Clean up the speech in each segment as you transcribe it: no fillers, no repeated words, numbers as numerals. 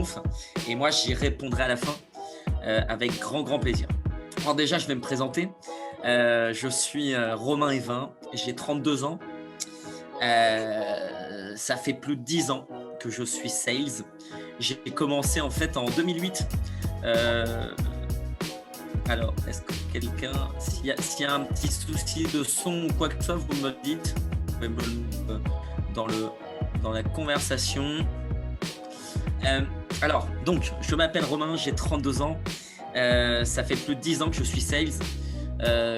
Conf et moi, j'y répondrai à la fin avec grand plaisir. Alors déjà, je vais me présenter. Je suis Romain Evin, j'ai 32 ans. Ça fait plus de 10 ans que je suis sales. J'ai commencé en fait en 2008. Alors, est-ce que quelqu'un, s'il y a un petit souci de son ou quoi que ce soit, vous me le dites. Vous pouvez me le dans la conversation. Alors, donc, je m'appelle Romain, j'ai 32 ans. Ça fait plus de 10 ans que je suis sales.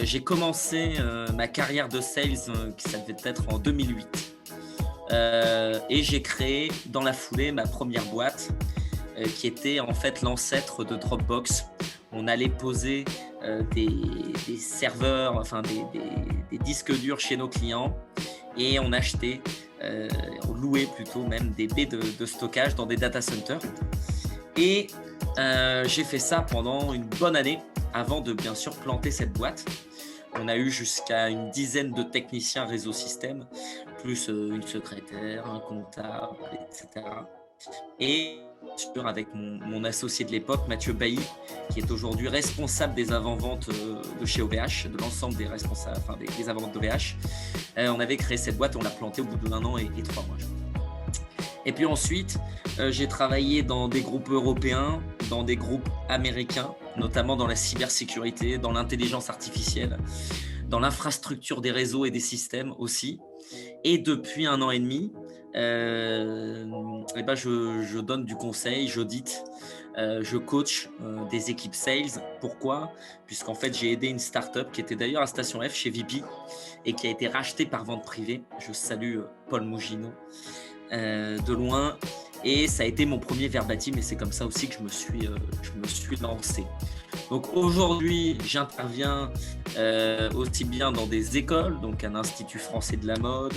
J'ai commencé ma carrière de sales, ça devait être en 2008. Et j'ai créé dans la foulée ma première boîte, qui était en fait l'ancêtre de Dropbox. On allait poser des serveurs, enfin des disques durs chez nos clients et on achetait, on louait plutôt même des baies de stockage dans des data centers. Et j'ai fait ça pendant une bonne année avant de bien sûr planter cette boîte. On a eu jusqu'à une dizaine de techniciens réseau système, plus une secrétaire, un comptable, etc. Et avec mon associé de l'époque, Mathieu Bailly, qui est aujourd'hui responsable des avant-ventes de chez OVH, de l'ensemble des responsables, enfin des avant-ventes d'OVH. On avait créé cette boîte, on l'a plantée au bout d'1 an et 3 mois. Et puis ensuite, j'ai travaillé dans des groupes européens, dans des groupes américains, notamment dans la cybersécurité, dans l'intelligence artificielle, dans l'infrastructure des réseaux et des systèmes aussi. Et depuis 1 an et demi, je donne du conseil, j'audite, je coach des équipes sales. Pourquoi? Puisqu'en fait, j'ai aidé une start-up qui était d'ailleurs à Station F chez VP et qui a été rachetée par vente privée. Je salue Paul Mougineau de loin. Et ça a été mon premier verbatim et c'est comme ça aussi que je me suis lancé. Donc aujourd'hui, j'interviens aussi bien dans des écoles, donc un institut français de la mode,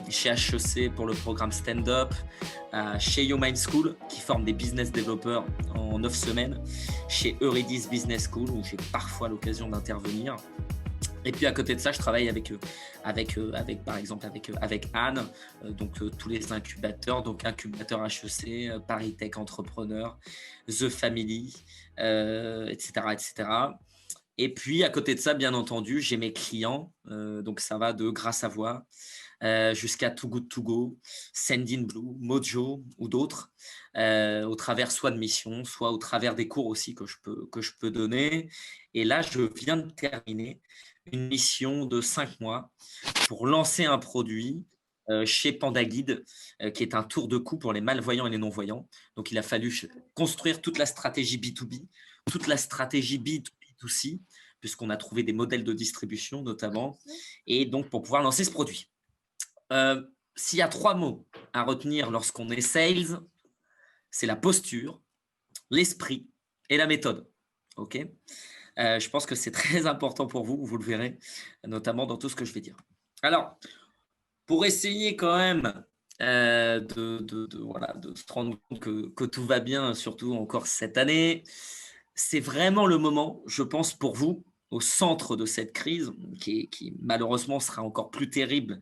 chez HEC pour le programme Stand-Up, chez Your Mind School qui forme des business développeurs en 9 semaines, chez Eurydice Business School où j'ai parfois l'occasion d'intervenir. Et puis à côté de ça, je travaille avec Anne, tous les incubateurs, donc incubateur HEC, Paris Tech Entrepreneur, The Family, etc. Et puis à côté de ça, bien entendu, j'ai mes clients, donc ça va de Grâce à Voix jusqu'à Too Good To Go, Sendinblue, Mojo ou d'autres, au travers soit de missions, soit au travers des cours aussi que je peux donner. Et là, je viens de terminer une mission de 5 mois pour lancer un produit chez Panda Guide, qui est un tour de cou pour les malvoyants et les non-voyants. Donc, il a fallu construire toute la stratégie B2B, toute la stratégie B2B2C, puisqu'on a trouvé des modèles de distribution notamment, et donc pour pouvoir lancer ce produit. S'il y a 3 mots à retenir lorsqu'on est sales, c'est la posture, l'esprit et la méthode. Ok ? Je pense que c'est très important pour vous, vous le verrez, notamment dans tout ce que je vais dire. Alors, pour essayer quand même de se rendre compte que tout va bien, surtout encore cette année, c'est vraiment le moment, je pense, pour vous, au centre de cette crise, qui malheureusement sera encore plus terrible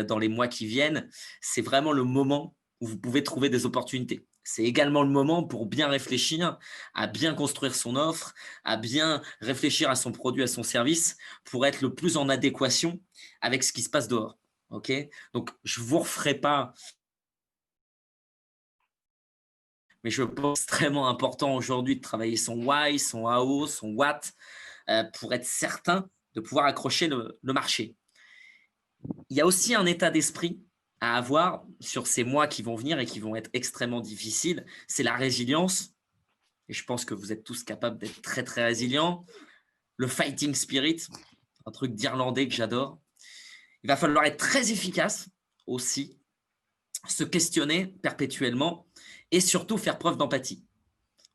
dans les mois qui viennent, c'est vraiment le moment où vous pouvez trouver des opportunités. C'est également le moment pour bien réfléchir, à bien construire son offre, à bien réfléchir à son produit, à son service, pour être le plus en adéquation avec ce qui se passe dehors. Ok ? Donc, je ne vous referai pas, mais je pense extrêmement important aujourd'hui de travailler son why, son how, son what, pour être certain de pouvoir accrocher le marché. Il y a aussi un état d'esprit à avoir sur ces mois qui vont venir et qui vont être extrêmement difficiles, c'est la résilience. Et je pense que vous êtes tous capables d'être très, très résilients. Le fighting spirit, un truc d'Irlandais que j'adore. Il va falloir être très efficace aussi, se questionner perpétuellement et surtout faire preuve d'empathie.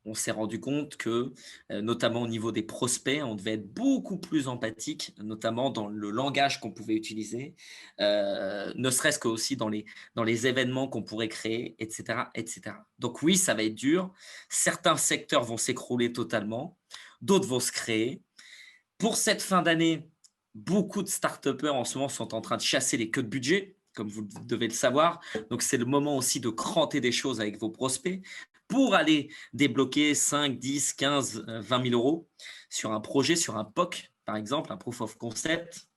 On s'est rendu compte que, notamment au niveau des prospects, on devait être beaucoup plus empathique, notamment dans le langage qu'on pouvait utiliser, ne serait-ce qu'aussi dans les événements qu'on pourrait créer, etc., etc. Donc oui, ça va être dur. Certains secteurs vont s'écrouler totalement, d'autres vont se créer. Pour cette fin d'année, beaucoup de start-upers en ce moment sont en train de chasser les queues de budget. comme vous devez le savoir. Donc, c'est le moment aussi de cranter des choses avec vos prospects pour aller débloquer 5, 10, 15, 20 000 euros sur un projet, sur un POC, par exemple, un Proof of Concept.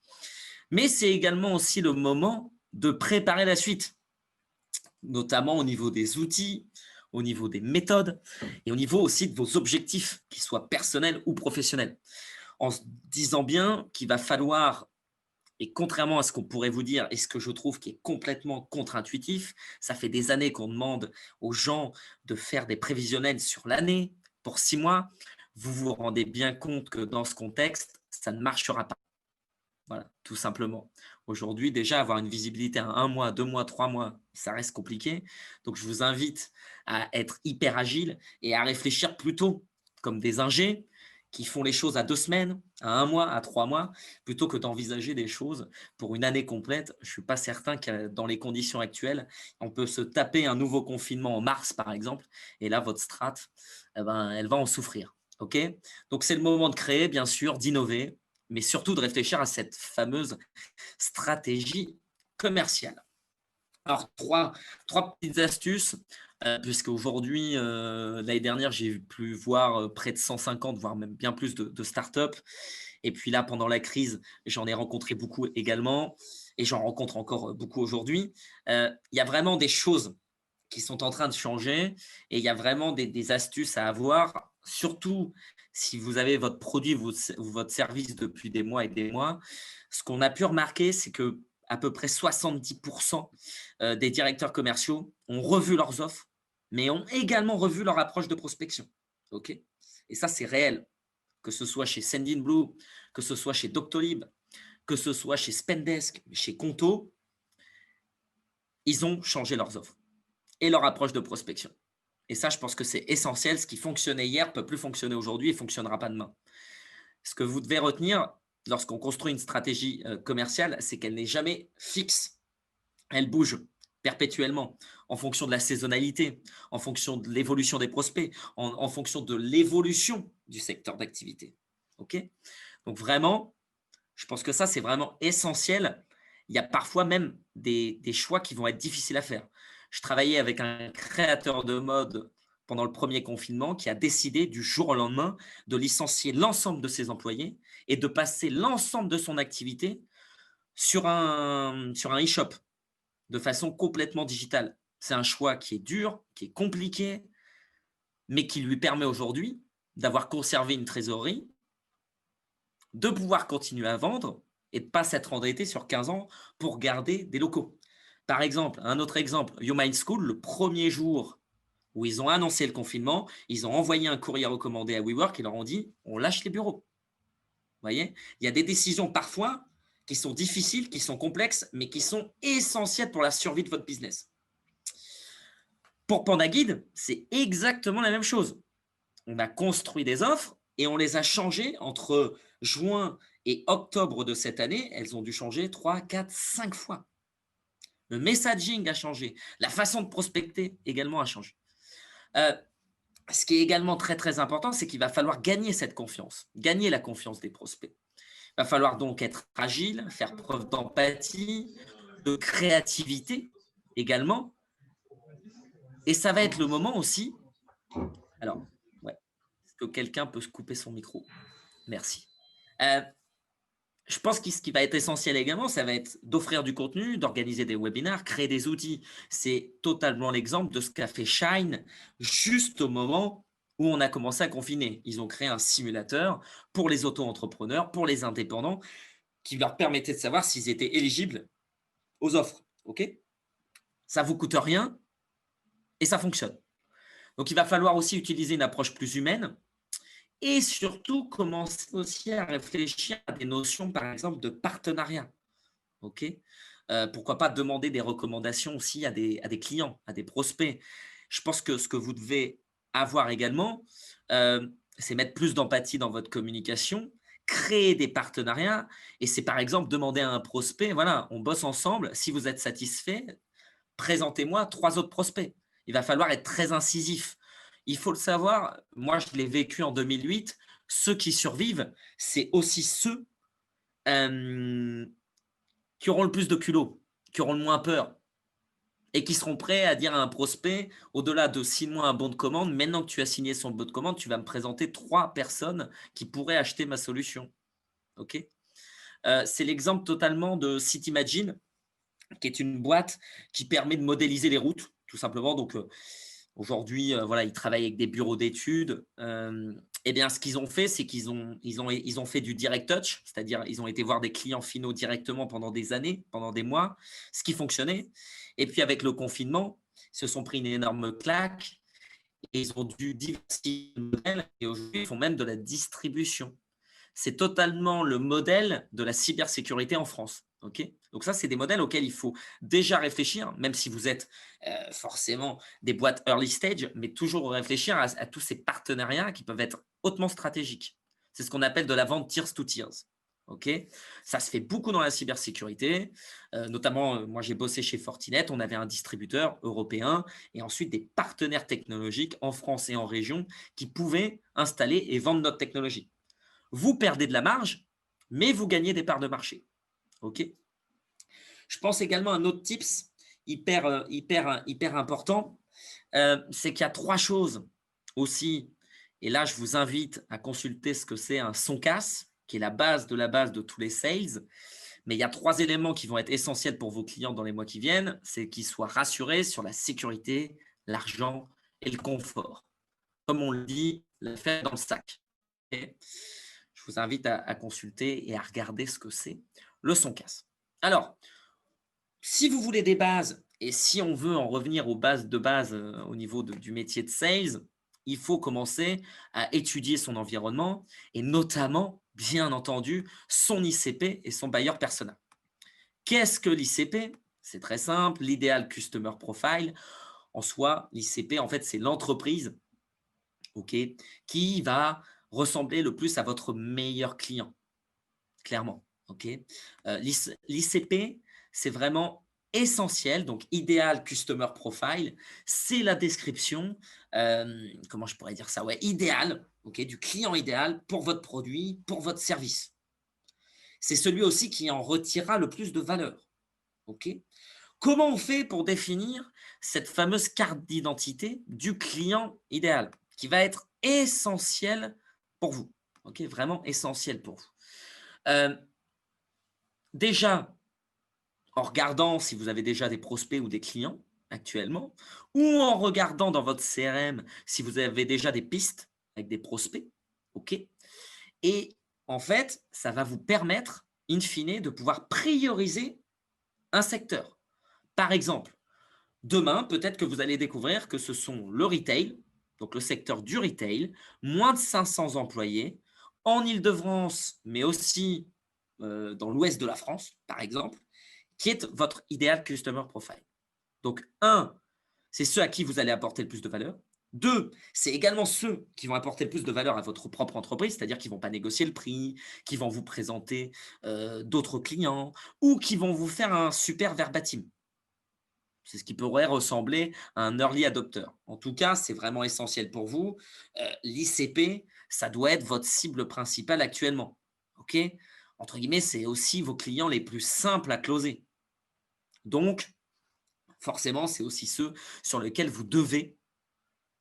Mais c'est également aussi le moment de préparer la suite, notamment au niveau des outils, au niveau des méthodes et au niveau aussi de vos objectifs, qu'ils soient personnels ou professionnels. En se disant bien qu'il va falloir, et contrairement à ce qu'on pourrait vous dire, et ce que je trouve qui est complètement contre-intuitif, ça fait des années qu'on demande aux gens de faire des prévisionnels sur l'année, pour 6 mois. Vous vous rendez bien compte que dans ce contexte, ça ne marchera pas. Voilà, tout simplement. Aujourd'hui, déjà, avoir une visibilité à 1 mois, 2 mois, 3 mois, ça reste compliqué. Donc, je vous invite à être hyper agile et à réfléchir plutôt comme des ingés qui font les choses à 2 semaines, à 1 mois, à 3 mois, plutôt que d'envisager des choses pour une année complète. Je ne suis pas certain que dans les conditions actuelles, on peut se taper un nouveau confinement en mars, par exemple, et là, votre strat, eh ben, elle va en souffrir. OK? Donc, c'est le moment de créer, bien sûr, d'innover, mais surtout de réfléchir à cette fameuse stratégie commerciale. Alors, trois petites astuces, puisque aujourd'hui, l'année dernière, j'ai pu voir près de 150, voire même bien plus de startups. Et puis là, pendant la crise, j'en ai rencontré beaucoup également, et j'en rencontre encore beaucoup aujourd'hui. Il y a vraiment des choses qui sont en train de changer et il y a vraiment des astuces à avoir, surtout si vous avez votre produit ou votre service depuis des mois et des mois. Ce qu'on a pu remarquer, c'est que à peu près 70% des directeurs commerciaux ont revu leurs offres, mais ont également revu leur approche de prospection. OK? Et ça, c'est réel. Que ce soit chez Sendinblue, que ce soit chez Doctolib, que ce soit chez Spendesk, chez Conto, ils ont changé leurs offres et leur approche de prospection. Et ça, je pense que c'est essentiel. Ce qui fonctionnait hier ne peut plus fonctionner aujourd'hui et ne fonctionnera pas demain. Ce que vous devez retenir lorsqu'on construit une stratégie commerciale, c'est qu'elle n'est jamais fixe. Elle bouge perpétuellement en fonction de la saisonnalité, en fonction de l'évolution des prospects, en fonction de l'évolution du secteur d'activité. OK? Donc vraiment, je pense que ça, c'est vraiment essentiel. Il y a parfois même des choix qui vont être difficiles à faire. Je travaillais avec un créateur de mode pendant le premier confinement qui a décidé du jour au lendemain de licencier l'ensemble de ses employés et de passer l'ensemble de son activité sur un e-shop de façon complètement digitale. C'est un choix qui est dur, qui est compliqué, mais qui lui permet aujourd'hui d'avoir conservé une trésorerie, de pouvoir continuer à vendre et de ne pas s'être endetté sur 15 ans pour garder des locaux. Par exemple, un autre exemple, YouMind School, le premier jour où ils ont annoncé le confinement, ils ont envoyé un courrier recommandé à WeWork et leur ont dit on lâche les bureaux. Vous voyez, il y a des décisions parfois qui sont difficiles, qui sont complexes, mais qui sont essentielles pour la survie de votre business. Pour Panda Guide, c'est exactement la même chose. On a construit des offres et on les a changées entre juin et octobre de cette année. Elles ont dû changer 3, 4, 5 fois. Le messaging a changé. La façon de prospecter également a changé. Ce qui est également très, très important, c'est qu'il va falloir gagner cette confiance, gagner la confiance des prospects. Il va falloir donc être agile, faire preuve d'empathie, de créativité également. Et ça va être le moment aussi. Alors, ouais, est-ce que quelqu'un peut se couper son micro? Merci. Je pense que ce qui va être essentiel également, ça va être d'offrir du contenu, d'organiser des webinaires, créer des outils. C'est totalement l'exemple de ce qu'a fait Shine juste au moment où on a commencé à confiner. Ils ont créé un simulateur pour les auto-entrepreneurs, pour les indépendants, qui leur permettait de savoir s'ils étaient éligibles aux offres. OK? Ça ne vous coûte rien et ça fonctionne. Donc, il va falloir aussi utiliser une approche plus humaine et surtout commencer aussi à réfléchir à des notions, par exemple, de partenariat. OK? Pourquoi pas demander des recommandations aussi à des clients, à des prospects. Je pense que ce que vous devez avoir également, c'est mettre plus d'empathie dans votre communication, créer des partenariats et c'est par exemple demander à un prospect, voilà, on bosse ensemble, si vous êtes satisfait, présentez-moi 3 autres prospects. Il va falloir être très incisif. Il faut le savoir, moi je l'ai vécu en 2008, ceux qui survivent, c'est aussi ceux qui auront le plus de culot, qui auront le moins peur et qui seront prêts à dire à un prospect, au-delà de signe-moi un bon de commande, maintenant que tu as signé son bon de commande, tu vas me présenter 3 personnes qui pourraient acheter ma solution. OK? C'est l'exemple totalement de Citymagine, qui est une boîte qui permet de modéliser les routes, tout simplement. Donc, aujourd'hui, voilà, ils travaillent avec des bureaux d'études. Eh bien, ce qu'ils ont fait, c'est qu'ils ont fait du direct touch, c'est-à-dire ils ont été voir des clients finaux directement pendant des années, pendant des mois, ce qui fonctionnait. Et puis, avec le confinement, ils se sont pris une énorme claque et ils ont dû diversifier le modèle et aujourd'hui, ils font même de la distribution. C'est totalement le modèle de la cybersécurité en France. Ok, donc ça, c'est des modèles auxquels il faut déjà réfléchir, même si vous êtes forcément des boîtes early stage, mais toujours réfléchir à tous ces partenariats qui peuvent être hautement stratégiques. C'est ce qu'on appelle de la vente tiers to tiers. Ok, ça se fait beaucoup dans la cybersécurité, notamment moi j'ai bossé chez Fortinet, on avait un distributeur européen et ensuite des partenaires technologiques en France et en région qui pouvaient installer et vendre notre technologie. Vous perdez de la marge, mais vous gagnez des parts de marché. OK. Je pense également à un autre tips hyper important, c'est qu'il y a 3 choses aussi et là, je vous invite à consulter ce que c'est un SONCAS, qui est la base de tous les sales. Mais il y a 3 éléments qui vont être essentiels pour vos clients dans les mois qui viennent, c'est qu'ils soient rassurés sur la sécurité, l'argent et le confort. Comme on le dit, l'affaire dans le sac. OK. Je vous invite à consulter et à regarder ce que c'est le SONCAS. Alors, si vous voulez des bases et si on veut en revenir aux bases de base au niveau du métier de sales, il faut commencer à étudier son environnement et notamment, bien entendu, son ICP et son buyer persona. Qu'est-ce que l'ICP? C'est très simple, l'Ideal Customer Profile. En soi, l'ICP, en fait, c'est l'entreprise, okay, qui va ressembler le plus à votre meilleur client, clairement. Okay. L'ICP, c'est vraiment essentiel, donc idéal customer profile, c'est la description, comment je pourrais dire ça, ouais, idéal, okay, du client idéal pour votre produit, pour votre service. C'est celui aussi qui en retirera le plus de valeur. Okay. Comment on fait pour définir cette fameuse carte d'identité du client idéal qui va être essentiel pour vous, okay, vraiment essentiel pour vous. Déjà, en regardant si vous avez déjà des prospects ou des clients actuellement, ou en regardant dans votre CRM si vous avez déjà des pistes avec des prospects, ok. Et en fait, ça va vous permettre, in fine, de pouvoir prioriser un secteur. Par exemple, demain, peut-être que vous allez découvrir que ce sont le retail, donc le secteur du retail, moins de 500 employés, en Île-de-France, mais aussi dans l'ouest de la France, par exemple, qui est votre idéal customer profile. Donc, un, c'est ceux à qui vous allez apporter le plus de valeur. Deux, c'est également ceux qui vont apporter le plus de valeur à votre propre entreprise, c'est-à-dire qui ne vont pas négocier le prix, qui vont vous présenter d'autres clients ou qui vont vous faire un super verbatim. C'est ce qui pourrait ressembler à un early adopter. En tout cas, c'est vraiment essentiel pour vous. L'ICP, ça doit être votre cible principale actuellement. OK? Entre guillemets, c'est aussi vos clients les plus simples à closer. Donc, forcément, c'est aussi ceux sur lesquels vous devez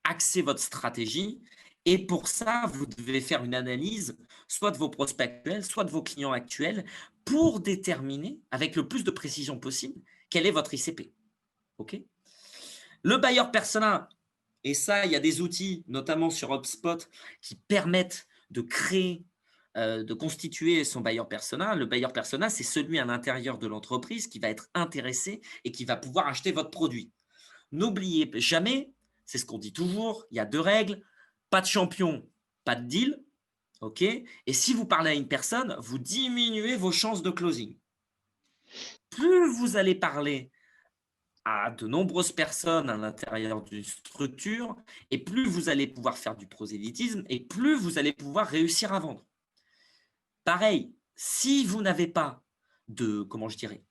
axer votre stratégie. Et pour ça, vous devez faire une analyse, soit de vos prospects actuels, soit de vos clients actuels, pour déterminer, avec le plus de précision possible, quel est votre ICP. OK? Le buyer persona, et ça, il y a des outils, notamment sur HubSpot, qui permettent de créer, de constituer son buyer persona. Le buyer persona, c'est celui à l'intérieur de l'entreprise qui va être intéressé et qui va pouvoir acheter votre produit. N'oubliez jamais, c'est ce qu'on dit toujours, il y a 2 règles, pas de champion, pas de deal. OK? Et si vous parlez à une personne, vous diminuez vos chances de closing. Plus vous allez parler à de nombreuses personnes à l'intérieur d'une structure, et plus vous allez pouvoir faire du prosélytisme, et plus vous allez pouvoir réussir à vendre. Pareil, si vous n'avez pas de, comment je dirais,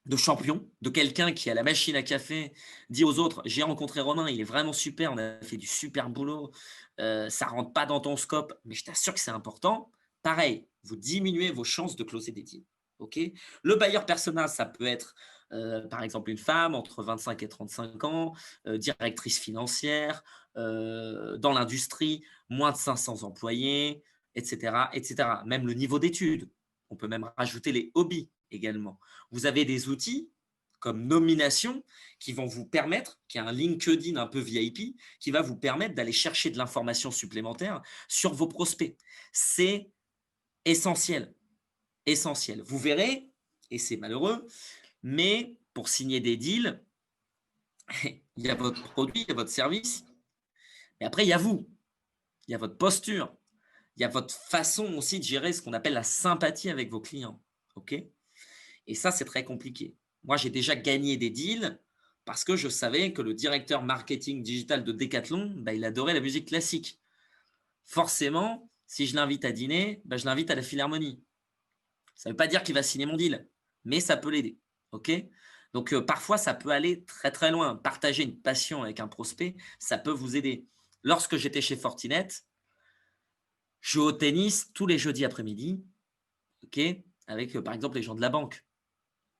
de champion, de quelqu'un qui, à la machine à café, dit aux autres: j'ai rencontré Romain, il est vraiment super, on a fait du super boulot, ça rentre pas dans ton scope, mais je t'assure que c'est important. Pareil, vous diminuez vos chances de closer des deals. OK? Le buyer persona, ça peut être par exemple une femme entre 25 et 35 ans, directrice financière, dans l'industrie, moins de 500 employés, etc., etc. Même le niveau d'études. On peut même rajouter les hobbies également. Vous avez des outils comme Nomination qui vont vous permettre, qui est un LinkedIn un peu VIP, qui va vous permettre d'aller chercher de l'information supplémentaire sur vos prospects. C'est essentiel, essentiel. Vous verrez, et c'est malheureux, mais pour signer des deals, il y a votre produit, il y a votre service, mais après, il y a vous, il y a votre posture, il y a votre façon aussi de gérer ce qu'on appelle la sympathie avec vos clients. OK? Et ça, c'est très compliqué. Moi, j'ai déjà gagné des deals parce que je savais que le directeur marketing digital de Decathlon, bah, il adorait la musique classique. Forcément, si je l'invite à dîner, bah, je l'invite à la Philharmonie. Ça ne veut pas dire qu'il va signer mon deal, mais ça peut l'aider. OK? Donc, parfois, ça peut aller très, très loin. Partager une passion avec un prospect, ça peut vous aider. Lorsque j'étais chez Fortinet, je joue au tennis tous les jeudis après-midi, OK? Avec, par exemple, les gens de la banque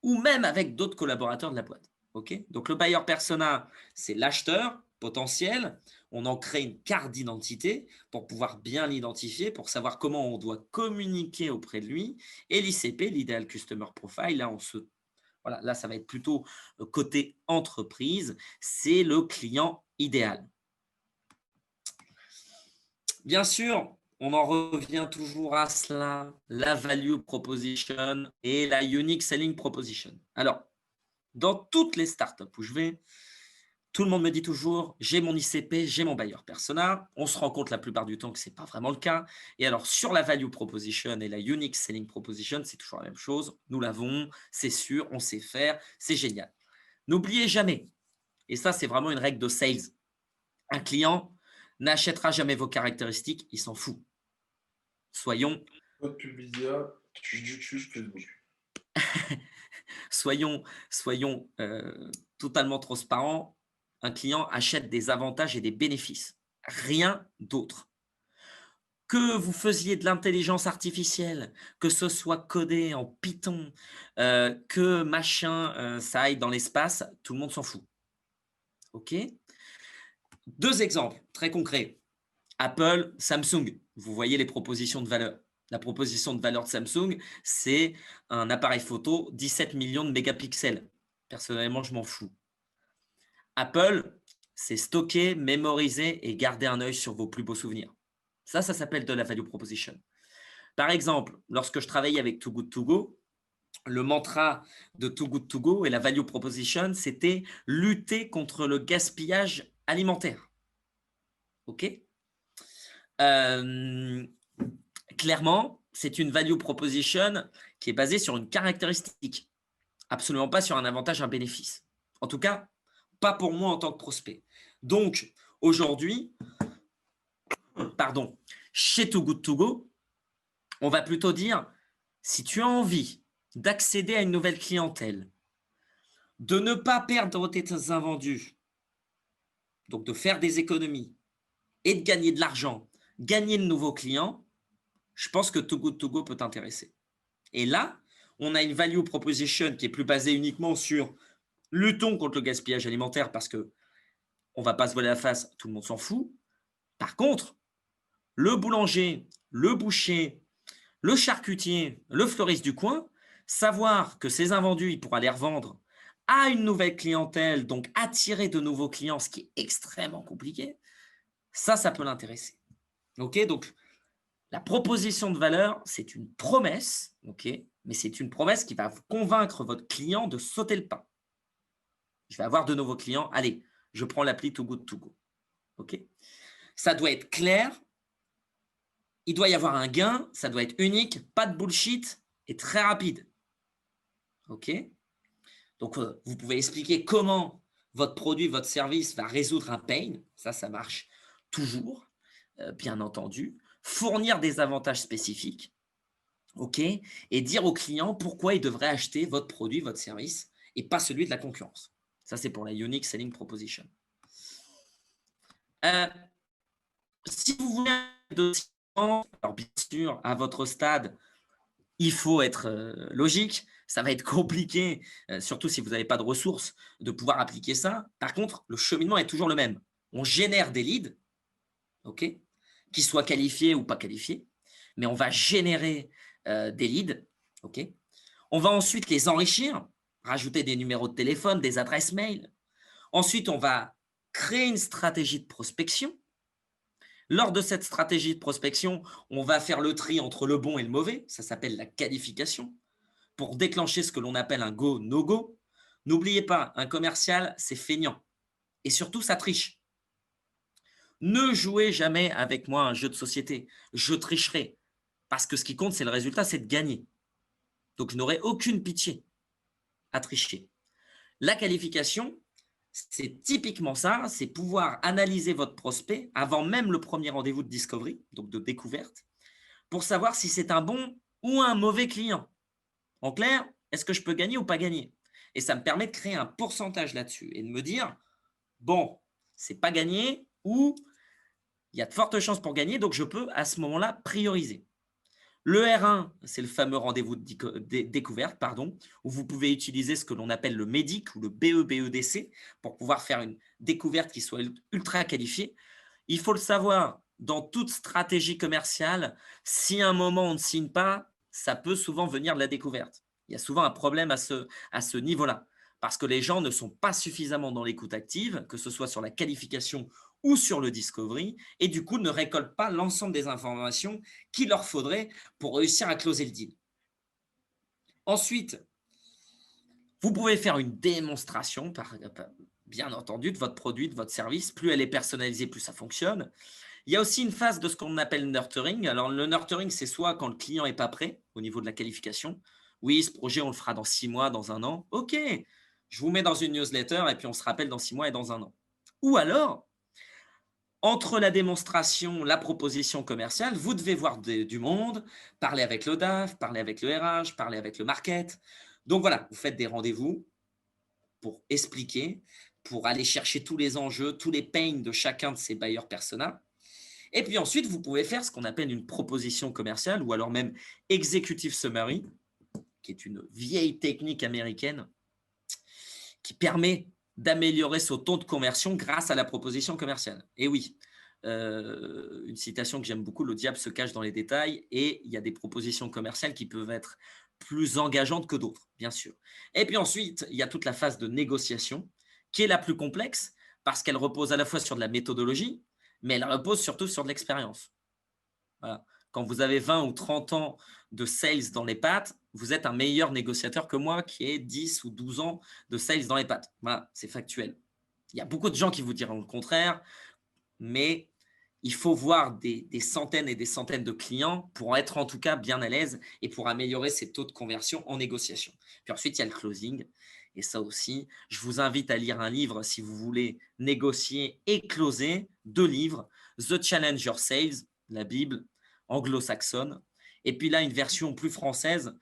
ou même avec d'autres collaborateurs de la boîte. OK? Donc, le buyer persona, c'est l'acheteur potentiel. On en crée une carte d'identité pour pouvoir bien l'identifier, pour savoir comment on doit communiquer auprès de lui. Et l'ICP, l'Ideal Customer Profile, là, voilà, là, ça va être plutôt côté entreprise. C'est le client idéal. Bien sûr, on en revient toujours à cela, la value proposition et la unique selling proposition. Alors, dans toutes les startups où je vais, tout le monde me dit toujours, j'ai mon ICP, j'ai mon buyer persona. On se rend compte la plupart du temps que ce n'est pas vraiment le cas. Et alors, sur la value proposition et la unique selling proposition, c'est toujours la même chose. Nous l'avons, c'est sûr, on sait faire, c'est génial. N'oubliez jamais, et ça, c'est vraiment une règle de sales, un client n'achètera jamais vos caractéristiques, il s'en fout. Soyons, Code Publisia, YouTube, Facebook. soyons, soyons totalement transparents. Un client achète des avantages et des bénéfices, rien d'autre. Que vous faisiez de l'intelligence artificielle, que ce soit codé en Python, que machin, ça aille dans l'espace, tout le monde s'en fout. OK? Deux exemples très concrets. Apple, Samsung. Vous voyez les propositions de valeur. La proposition de valeur de Samsung, c'est un appareil photo 17 millions de mégapixels. Personnellement, je m'en fous. Apple, c'est stocker, mémoriser et garder un œil sur vos plus beaux souvenirs. Ça s'appelle de la value proposition. Par exemple, lorsque je travaillais avec Too Good To Go, le mantra de Too Good To Go et la value proposition, c'était lutter contre le gaspillage alimentaire. OK? Clairement, c'est une value proposition qui est basée sur une caractéristique, absolument pas sur un avantage, un bénéfice. En tout cas, pas pour moi en tant que prospect. Donc, aujourd'hui, pardon, chez Too Good To Go, on va plutôt dire, si tu as envie d'accéder à une nouvelle clientèle, de ne pas perdre tes invendus, donc de faire des économies et de gagner de l'argent, gagner de nouveaux clients, je pense que Too Good To Go peut t'intéresser. Et là, on a une value proposition qui est plus basée uniquement sur luttons contre le gaspillage alimentaire parce que on va pas se voiler la face, tout le monde s'en fout. Par contre, le boulanger, le boucher, le charcutier, le fleuriste du coin, savoir que ces invendus, il pourra les revendre à une nouvelle clientèle, donc attirer de nouveaux clients, ce qui est extrêmement compliqué, ça peut l'intéresser. OK? Donc, la proposition de valeur, c'est une promesse, OK? Mais c'est une promesse qui va convaincre votre client de sauter le pas. Je vais avoir de nouveaux clients. Allez, je prends l'appli Too Good To Go. OK? Ça doit être clair. Il doit y avoir un gain. Ça doit être unique, pas de bullshit et très rapide. OK? Donc, vous pouvez expliquer comment votre produit, votre service va résoudre un pain. Ça marche toujours, bien entendu. Fournir des avantages spécifiques. OK? Et dire au client pourquoi il devrait acheter votre produit, votre service et pas celui de la concurrence. Ça, c'est pour la Unique Selling Proposition. Si vous voulez un dossier, alors bien sûr, à votre stade, il faut être logique. Ça va être compliqué, surtout si vous n'avez pas de ressources, de pouvoir appliquer ça. Par contre, le cheminement est toujours le même. On génère des leads, ok, qu'ils soient qualifiés ou pas qualifiés, mais on va générer des leads, ok. On va ensuite les enrichir, rajouter des numéros de téléphone, des adresses mail. Ensuite, on va créer une stratégie de prospection. Lors de cette stratégie de prospection, on va faire le tri entre le bon et le mauvais. Ça s'appelle la qualification. Pour déclencher ce que l'on appelle un go, no go. N'oubliez pas, un commercial, c'est feignant. Et surtout, ça triche. Ne jouez jamais avec moi un jeu de société. Je tricherai. Parce que ce qui compte, c'est le résultat, c'est de gagner. Donc, je n'aurai aucune pitié à tricher. La qualification, c'est typiquement ça, c'est pouvoir analyser votre prospect avant même le premier rendez-vous de discovery, donc de découverte, pour savoir si c'est un bon ou un mauvais client. En clair, est-ce que je peux gagner ou pas gagner? Et ça me permet de créer un pourcentage là-dessus et de me dire, bon, c'est pas gagné ou il y a de fortes chances pour gagner, donc je peux à ce moment-là prioriser. Le R1, c'est le fameux rendez-vous de découverte, où vous pouvez utiliser ce que l'on appelle le MEDIC ou le BEBEDC pour pouvoir faire une découverte qui soit ultra qualifiée. Il faut le savoir, dans toute stratégie commerciale, si à un moment on ne signe pas, ça peut souvent venir de la découverte. Il y a souvent un problème à ce niveau-là, parce que les gens ne sont pas suffisamment dans l'écoute active, que ce soit sur la qualification ou sur le discovery, et du coup ne récoltent pas l'ensemble des informations qu'il leur faudrait pour réussir à closer le deal. Ensuite, vous pouvez faire une démonstration, bien entendu, de votre produit, de votre service. Plus elle est personnalisée, plus ça fonctionne. Il y a aussi une phase de ce qu'on appelle le nurturing. Alors, le nurturing, c'est soit quand le client n'est pas prêt au niveau de la qualification. Oui, ce projet, on le fera dans 6 mois, dans 1 an. OK, je vous mets dans une newsletter et puis on se rappelle dans 6 mois et dans 1 an. Ou alors, entre la démonstration, la proposition commerciale, vous devez voir du monde, parler avec le DAF, parler avec le RH, parler avec le market. Donc voilà, vous faites des rendez-vous pour expliquer, pour aller chercher tous les enjeux, tous les pains de chacun de ces buyers persona. Et puis ensuite, vous pouvez faire ce qu'on appelle une proposition commerciale ou alors même executive summary, qui est une vieille technique américaine qui permet d'améliorer son taux de conversion grâce à la proposition commerciale. Et oui, une citation que j'aime beaucoup, le diable se cache dans les détails et il y a des propositions commerciales qui peuvent être plus engageantes que d'autres, bien sûr. Et puis ensuite, il y a toute la phase de négociation qui est la plus complexe parce qu'elle repose à la fois sur de la méthodologie, mais elle repose surtout sur de l'expérience. Voilà. Quand vous avez 20 ou 30 ans de sales dans les pattes, vous êtes un meilleur négociateur que moi qui ai 10 ou 12 ans de sales dans les pattes. Voilà, c'est factuel. Il y a beaucoup de gens qui vous diront le contraire, mais il faut voir des centaines et des centaines de clients pour être en tout cas bien à l'aise et pour améliorer ses taux de conversion en négociation. Puis ensuite, il y a le closing. Et ça aussi, je vous invite à lire un livre si vous voulez négocier et closer. 2 livres, The Challenger Sales, la Bible anglo-saxonne. Et puis là, une version plus française,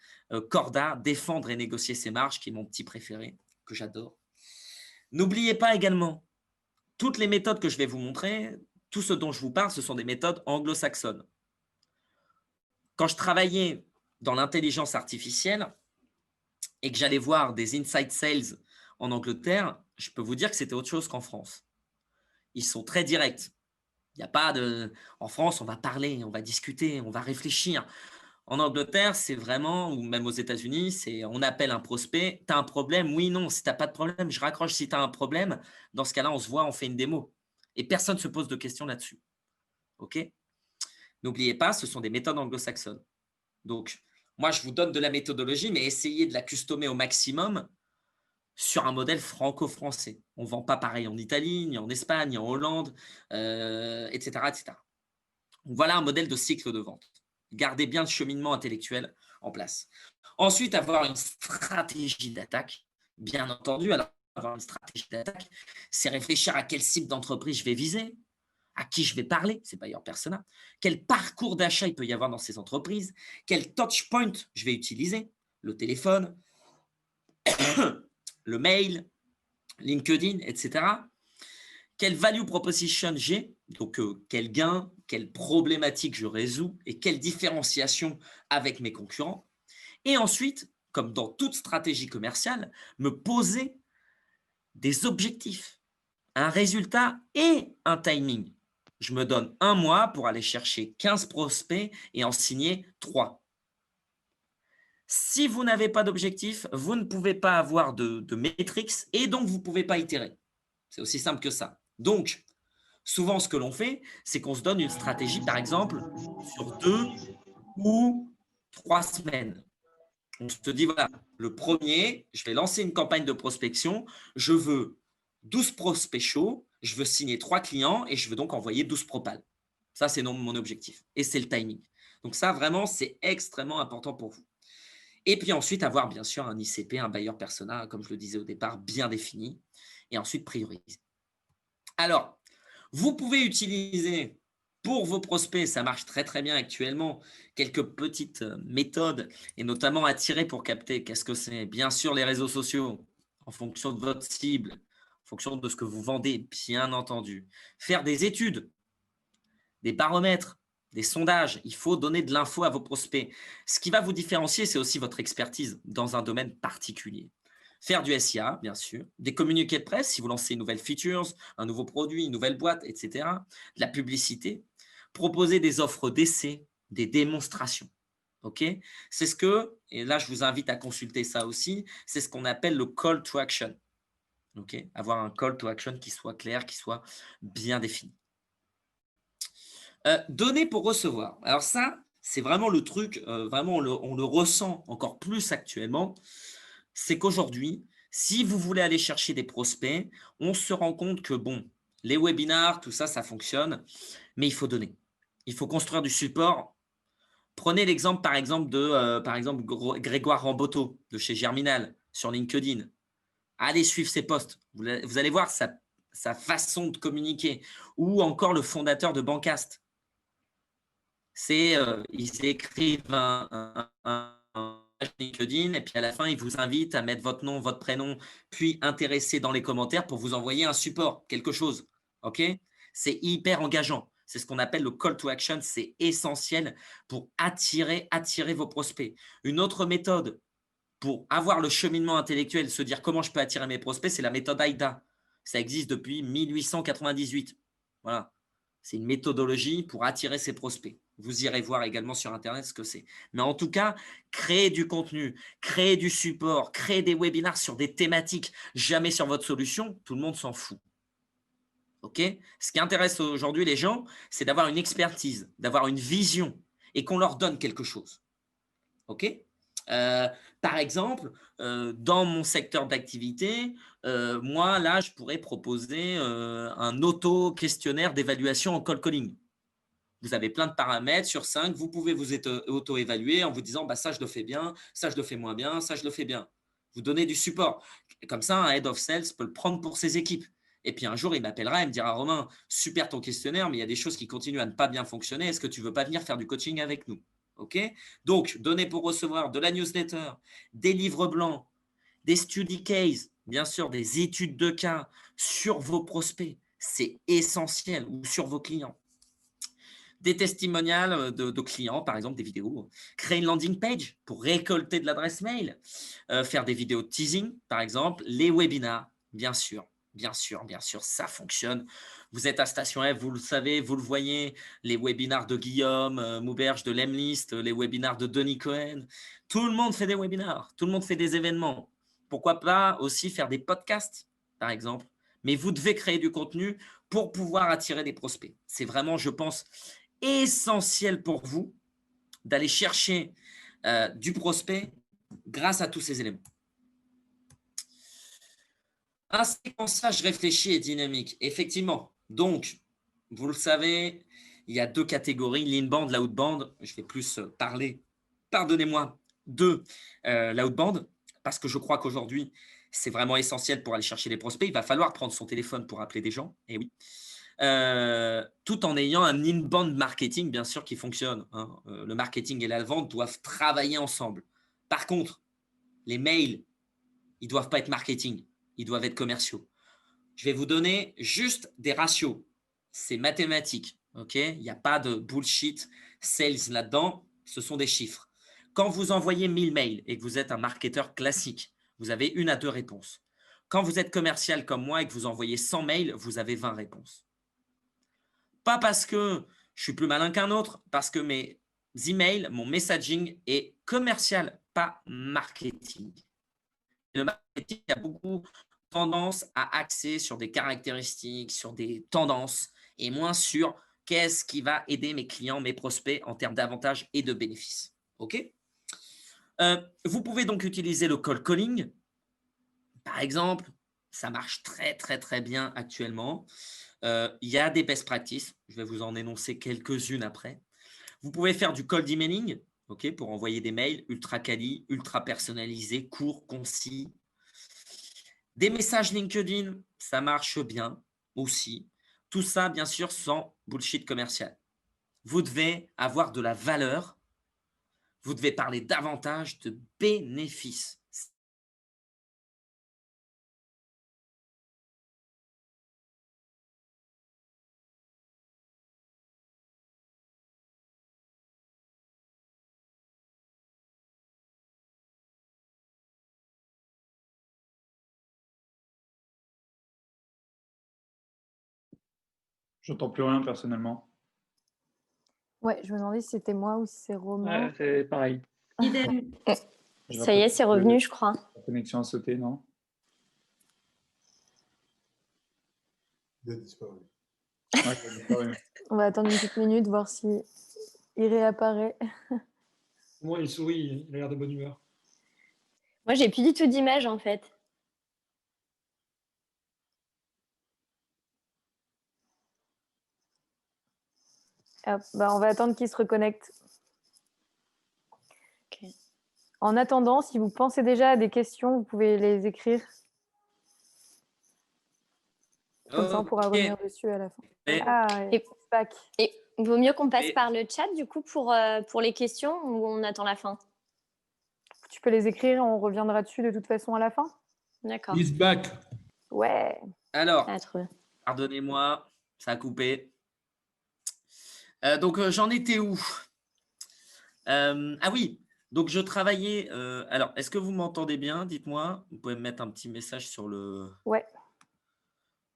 Corda, Défendre et négocier ses marges, qui est mon petit préféré, que j'adore. N'oubliez pas également, toutes les méthodes que je vais vous montrer, tout ce dont je vous parle, ce sont des méthodes anglo-saxonnes. Quand je travaillais dans l'intelligence artificielle et que j'allais voir des inside sales en Angleterre, je peux vous dire que c'était autre chose qu'en France. Ils sont très directs. Il n'y a pas de… En France, on va parler, on va discuter, on va réfléchir. En Angleterre, c'est vraiment, ou même aux États-Unis, c'est on appelle un prospect. Tu as un problème? Oui, non. Si tu n'as pas de problème, je raccroche. Si tu as un problème, dans ce cas-là, on se voit, on fait une démo. Et personne ne se pose de questions là-dessus. OK? N'oubliez pas, ce sont des méthodes anglo-saxonnes. Donc, moi, je vous donne de la méthodologie, mais essayez de la customer au maximum sur un modèle franco-français. On ne vend pas pareil en Italie, ni en Espagne, ni en Hollande, etc., etc. Donc, voilà un modèle de cycle de vente. Gardez bien le cheminement intellectuel en place. Ensuite, avoir une stratégie d'attaque, bien entendu. Alors, avoir une stratégie d'attaque, c'est réfléchir à quelle cible d'entreprise je vais viser, à qui je vais parler, c'est buyer persona, quel parcours d'achat il peut y avoir dans ces entreprises, quel touch point je vais utiliser, le téléphone, le mail, LinkedIn, etc. Quelle value proposition j'ai, donc quel gain, quelle problématique je résous et quelle différenciation avec mes concurrents. Et ensuite, comme dans toute stratégie commerciale, me poser des objectifs, un résultat et un timing. Je me donne un mois pour aller chercher 15 prospects et en signer 3. Si vous n'avez pas d'objectif, vous ne pouvez pas avoir de métriques et donc vous ne pouvez pas itérer. C'est aussi simple que ça. Donc, souvent, ce que l'on fait, c'est qu'on se donne une stratégie, par exemple, sur 2 ou 3 semaines. On se dit, voilà, le premier, je vais lancer une campagne de prospection, je veux 12 prospects chauds, je veux signer 3 clients et je veux donc envoyer 12 propals. Ça, c'est mon objectif et c'est le timing. Donc ça, vraiment, c'est extrêmement important pour vous. Et puis ensuite, avoir bien sûr un ICP, un buyer persona, comme je le disais au départ, bien défini et ensuite prioriser. Alors, vous pouvez utiliser pour vos prospects, ça marche très très bien actuellement, quelques petites méthodes et notamment attirer pour capter. Qu'est-ce que c'est? Bien sûr, les réseaux sociaux, en fonction de votre cible, en fonction de ce que vous vendez, bien entendu. Faire des études, des baromètres, des sondages. Il faut donner de l'info à vos prospects. Ce qui va vous différencier, c'est aussi votre expertise dans un domaine particulier. Faire du SIA, bien sûr, des communiqués de presse si vous lancez une nouvelle features, un nouveau produit, une nouvelle boîte, etc. De la publicité. Proposer des offres d'essai, des démonstrations. Ok, c'est ce que, et là je vous invite à consulter ça aussi, c'est ce qu'on appelle le call to action. Ok, avoir un call to action qui soit clair, qui soit bien défini. Donner pour recevoir. Alors ça, c'est vraiment le truc, vraiment on le ressent encore plus actuellement. C'est qu'aujourd'hui, si vous voulez aller chercher des prospects, on se rend compte que bon, les webinars, tout ça, ça fonctionne, mais il faut donner. Il faut construire du support. Prenez l'exemple, par exemple, Grégoire Ramboteau de chez Germinal sur LinkedIn. Allez suivre ses posts. Vous allez voir sa façon de communiquer. Ou encore le fondateur de Bancast. Ils écrivent un LinkedIn et puis à la fin, ils vous invitent à mettre votre nom, votre prénom, puis intéresser dans les commentaires pour vous envoyer un support, quelque chose. OK? C'est hyper engageant. C'est ce qu'on appelle le call to action. C'est essentiel pour attirer vos prospects. Une autre méthode pour avoir le cheminement intellectuel, se dire comment je peux attirer mes prospects, c'est la méthode AIDA. Ça existe depuis 1898. Voilà. C'est une méthodologie pour attirer ses prospects. Vous irez voir également sur Internet ce que c'est. Mais en tout cas, créer du contenu, créer du support, créer des webinars sur des thématiques, jamais sur votre solution, tout le monde s'en fout. Ok? Ce qui intéresse aujourd'hui les gens, c'est d'avoir une expertise, d'avoir une vision et qu'on leur donne quelque chose. Ok? Par exemple, dans mon secteur d'activité, moi, là, je pourrais proposer un auto-questionnaire d'évaluation en cold calling. Vous avez plein de paramètres sur 5. Vous pouvez vous auto-évaluer en vous disant bah, ça, je le fais bien, ça, je le fais moins bien, ça, je le fais bien. Vous donnez du support. Comme ça, un head of sales peut le prendre pour ses équipes. Et puis un jour, il m'appellera et me dira Romain, super ton questionnaire, mais il y a des choses qui continuent à ne pas bien fonctionner. Est-ce que tu ne veux pas venir faire du coaching avec nous? Ok. Donc, donner pour recevoir de la newsletter, des livres blancs, des study cases, bien sûr, des études de cas sur vos prospects. C'est essentiel ou sur vos clients. Des testimonials de clients, par exemple des vidéos. Créer une landing page pour récolter de l'adresse mail. Faire des vidéos de teasing, par exemple. Les webinars, bien sûr. Bien sûr, ça fonctionne. Vous êtes à Station F, vous le savez, vous le voyez, les webinars de Guillaume Mouberge de Lemlist, les webinars de Denis Cohen. Tout le monde fait des webinars, tout le monde fait des événements. Pourquoi pas aussi faire des podcasts, par exemple. Mais vous devez créer du contenu pour pouvoir attirer des prospects. C'est vraiment, je pense, essentiel pour vous d'aller chercher du prospect grâce à tous ces éléments. Un séquençage réfléchi et dynamique. Effectivement. Donc, vous le savez, il y a deux catégories, l'inbound, l'outbound. Je vais plus parler, pardonnez-moi, de l'outbound parce que je crois qu'aujourd'hui, c'est vraiment essentiel pour aller chercher les prospects. Il va falloir prendre son téléphone pour appeler des gens. Et oui. Tout en ayant un inbound marketing, bien sûr, qui fonctionne. Hein. Le marketing et la vente doivent travailler ensemble. Par contre, les mails, ils ne doivent pas être marketing. Ils doivent être commerciaux. Je vais vous donner juste des ratios. C'est mathématique. Okay, il n'y a pas de bullshit sales là-dedans. Ce sont des chiffres. Quand vous envoyez 1000 mails et que vous êtes un marketeur classique, vous avez 1 à 2 réponses. Quand vous êtes commercial comme moi et que vous envoyez 100 mails, vous avez 20 réponses. Pas parce que je suis plus malin qu'un autre, parce que mes emails, mon messaging est commercial, pas marketing. Le marketing a beaucoup tendance à axer sur des caractéristiques, sur des tendances, et moins sur qu'est-ce qui va aider mes clients, mes prospects en termes d'avantages et de bénéfices. OK? Vous pouvez donc utiliser le cold calling. Par exemple, ça marche très, très, très bien actuellement. Il y a des best practices. Je vais vous en énoncer quelques-unes après. Vous pouvez faire du cold emailing, OK, pour envoyer des mails ultra quali, ultra personnalisés, courts, concis. Des messages LinkedIn, ça marche bien aussi. Tout ça, bien sûr, sans bullshit commercial. Vous devez avoir de la valeur. Vous devez parler davantage de bénéfices. J'entends plus rien personnellement. Ouais, je me demandais si c'était moi ou si c'est Romain. Ouais, c'est pareil. Idem. J'ai Ça y est, l'impression c'est que revenu, je crois. La connexion a sauté, non? Il a disparu. Ouais, ça a disparu. On va attendre une petite minute, voir si il réapparaît. Moi, il sourit, il a l'air de bonne humeur. Moi, j'ai plus du tout d'image, en fait. Hop, bah, on va attendre qu'il se reconnecte. Ok. En attendant, si vous pensez déjà à des questions, vous pouvez les écrire. Comme ça, on pourra Ok. revenir dessus à la fin. Et- Ah, Et- it's back. Et vaut mieux qu'on passe Et- par le chat, du coup, pour les questions ou on attend la fin? Tu peux les écrire, on reviendra dessus de toute façon à la fin. D'accord. He's back. Ouais. Alors, Ah, trop bien. pardonnez-moi, ça a coupé. Donc, j'en étais où? Ah oui, donc je travaillais. Alors, est-ce que vous m'entendez bien? Dites-moi. Vous pouvez me mettre un petit message Ouais.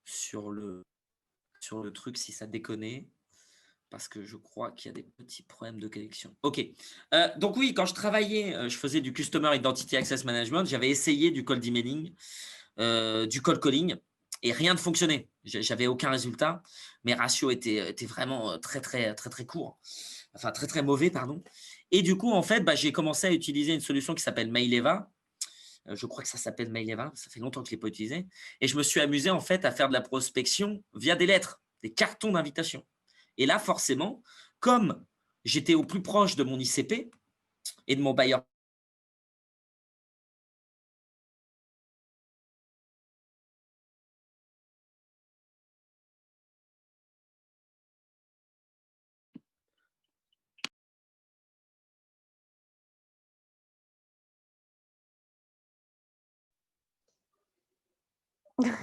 sur le, sur le truc si ça déconne. Parce que je crois qu'il y a des petits problèmes de connexion. OK. Donc oui, quand je travaillais, je faisais du Customer Identity Access Management. J'avais essayé du cold emailing, du cold calling, et rien ne fonctionnait. J'avais aucun résultat. Mes ratios étaient vraiment très, très, très, très courts. Enfin, très, très mauvais, pardon. Et du coup, en fait, j'ai commencé à utiliser une solution qui s'appelle Maileva. Je crois que ça s'appelle Maileva. Ça fait longtemps que je ne l'ai pas utilisé. Et je me suis amusé, en fait, à faire de la prospection via des lettres, des cartons d'invitation. Et là, forcément, comme j'étais au plus proche de mon ICP et de mon bailleur,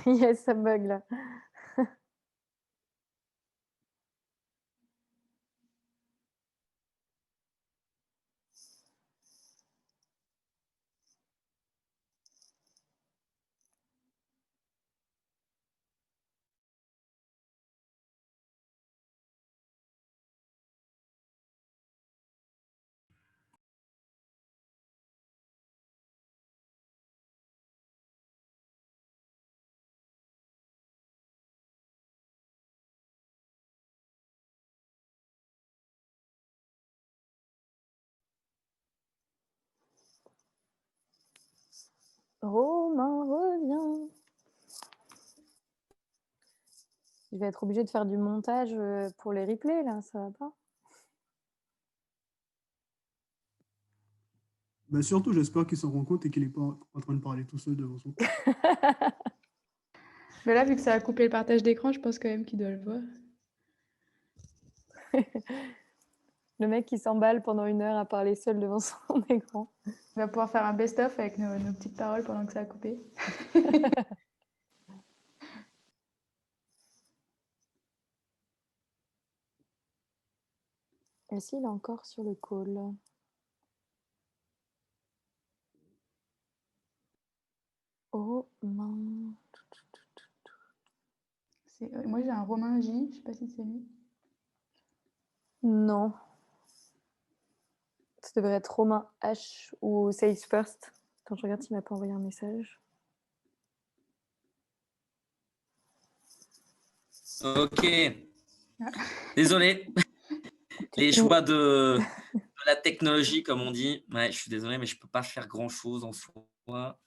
Yes, ça bug là. Romain revient. Je vais être obligée de faire du montage pour les replays là, ça va pas? Bah surtout, j'espère qu'il s'en rend compte et qu'il n'est pas en train de parler tout seul devant son. Mais là, vu que ça a coupé le partage d'écran, je pense quand même qu'il doit le voir. Le mec qui s'emballe pendant 1 heure à parler seul devant son écran. On va pouvoir faire un best-of avec nos petites paroles pendant que ça a coupé. Est-ce qu'il est encore sur le call? Romain. Moi, j'ai un Romain J, je sais pas si c'est lui. Non. Ça devrait être Romain H ou Sales First. Attends, je regarde s'il m'a pas envoyé un message. Ok. Ah. Désolé. Les choix de la technologie, comme on dit. Ouais, je suis désolé, mais je ne peux pas faire grand-chose en soi.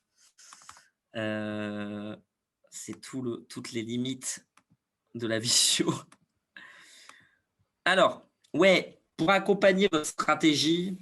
C'est toutes les limites de la visio. Alors, ouais, pour accompagner votre stratégie,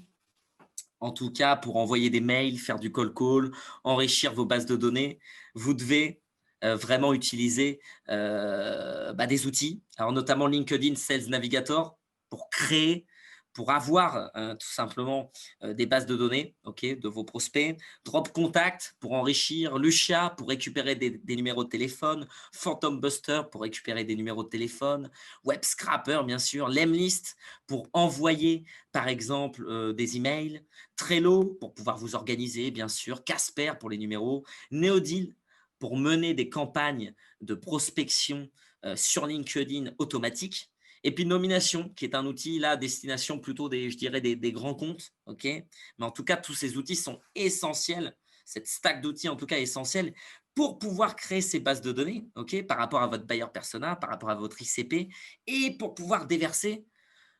en tout cas pour envoyer des mails, faire du call, enrichir vos bases de données, vous devez vraiment utiliser des outils, alors notamment LinkedIn Sales Navigator pour créer, pour avoir tout simplement des bases de données de vos prospects, Drop Contact pour enrichir, Lucia pour récupérer des numéros de téléphone, Phantom Buster pour récupérer des numéros de téléphone, Web Scrapper bien sûr, Lemlist pour envoyer par exemple des emails, Trello pour pouvoir vous organiser bien sûr, Casper pour les numéros, Neodeal pour mener des campagnes de prospection sur LinkedIn automatique. Et puis Nomination, qui est un outil là, à destination plutôt des grands comptes. Mais en tout cas, tous ces outils sont essentiels. Cette stack d'outils, en tout cas, est essentielle pour pouvoir créer ces bases de données par rapport à votre buyer persona, par rapport à votre ICP et pour pouvoir déverser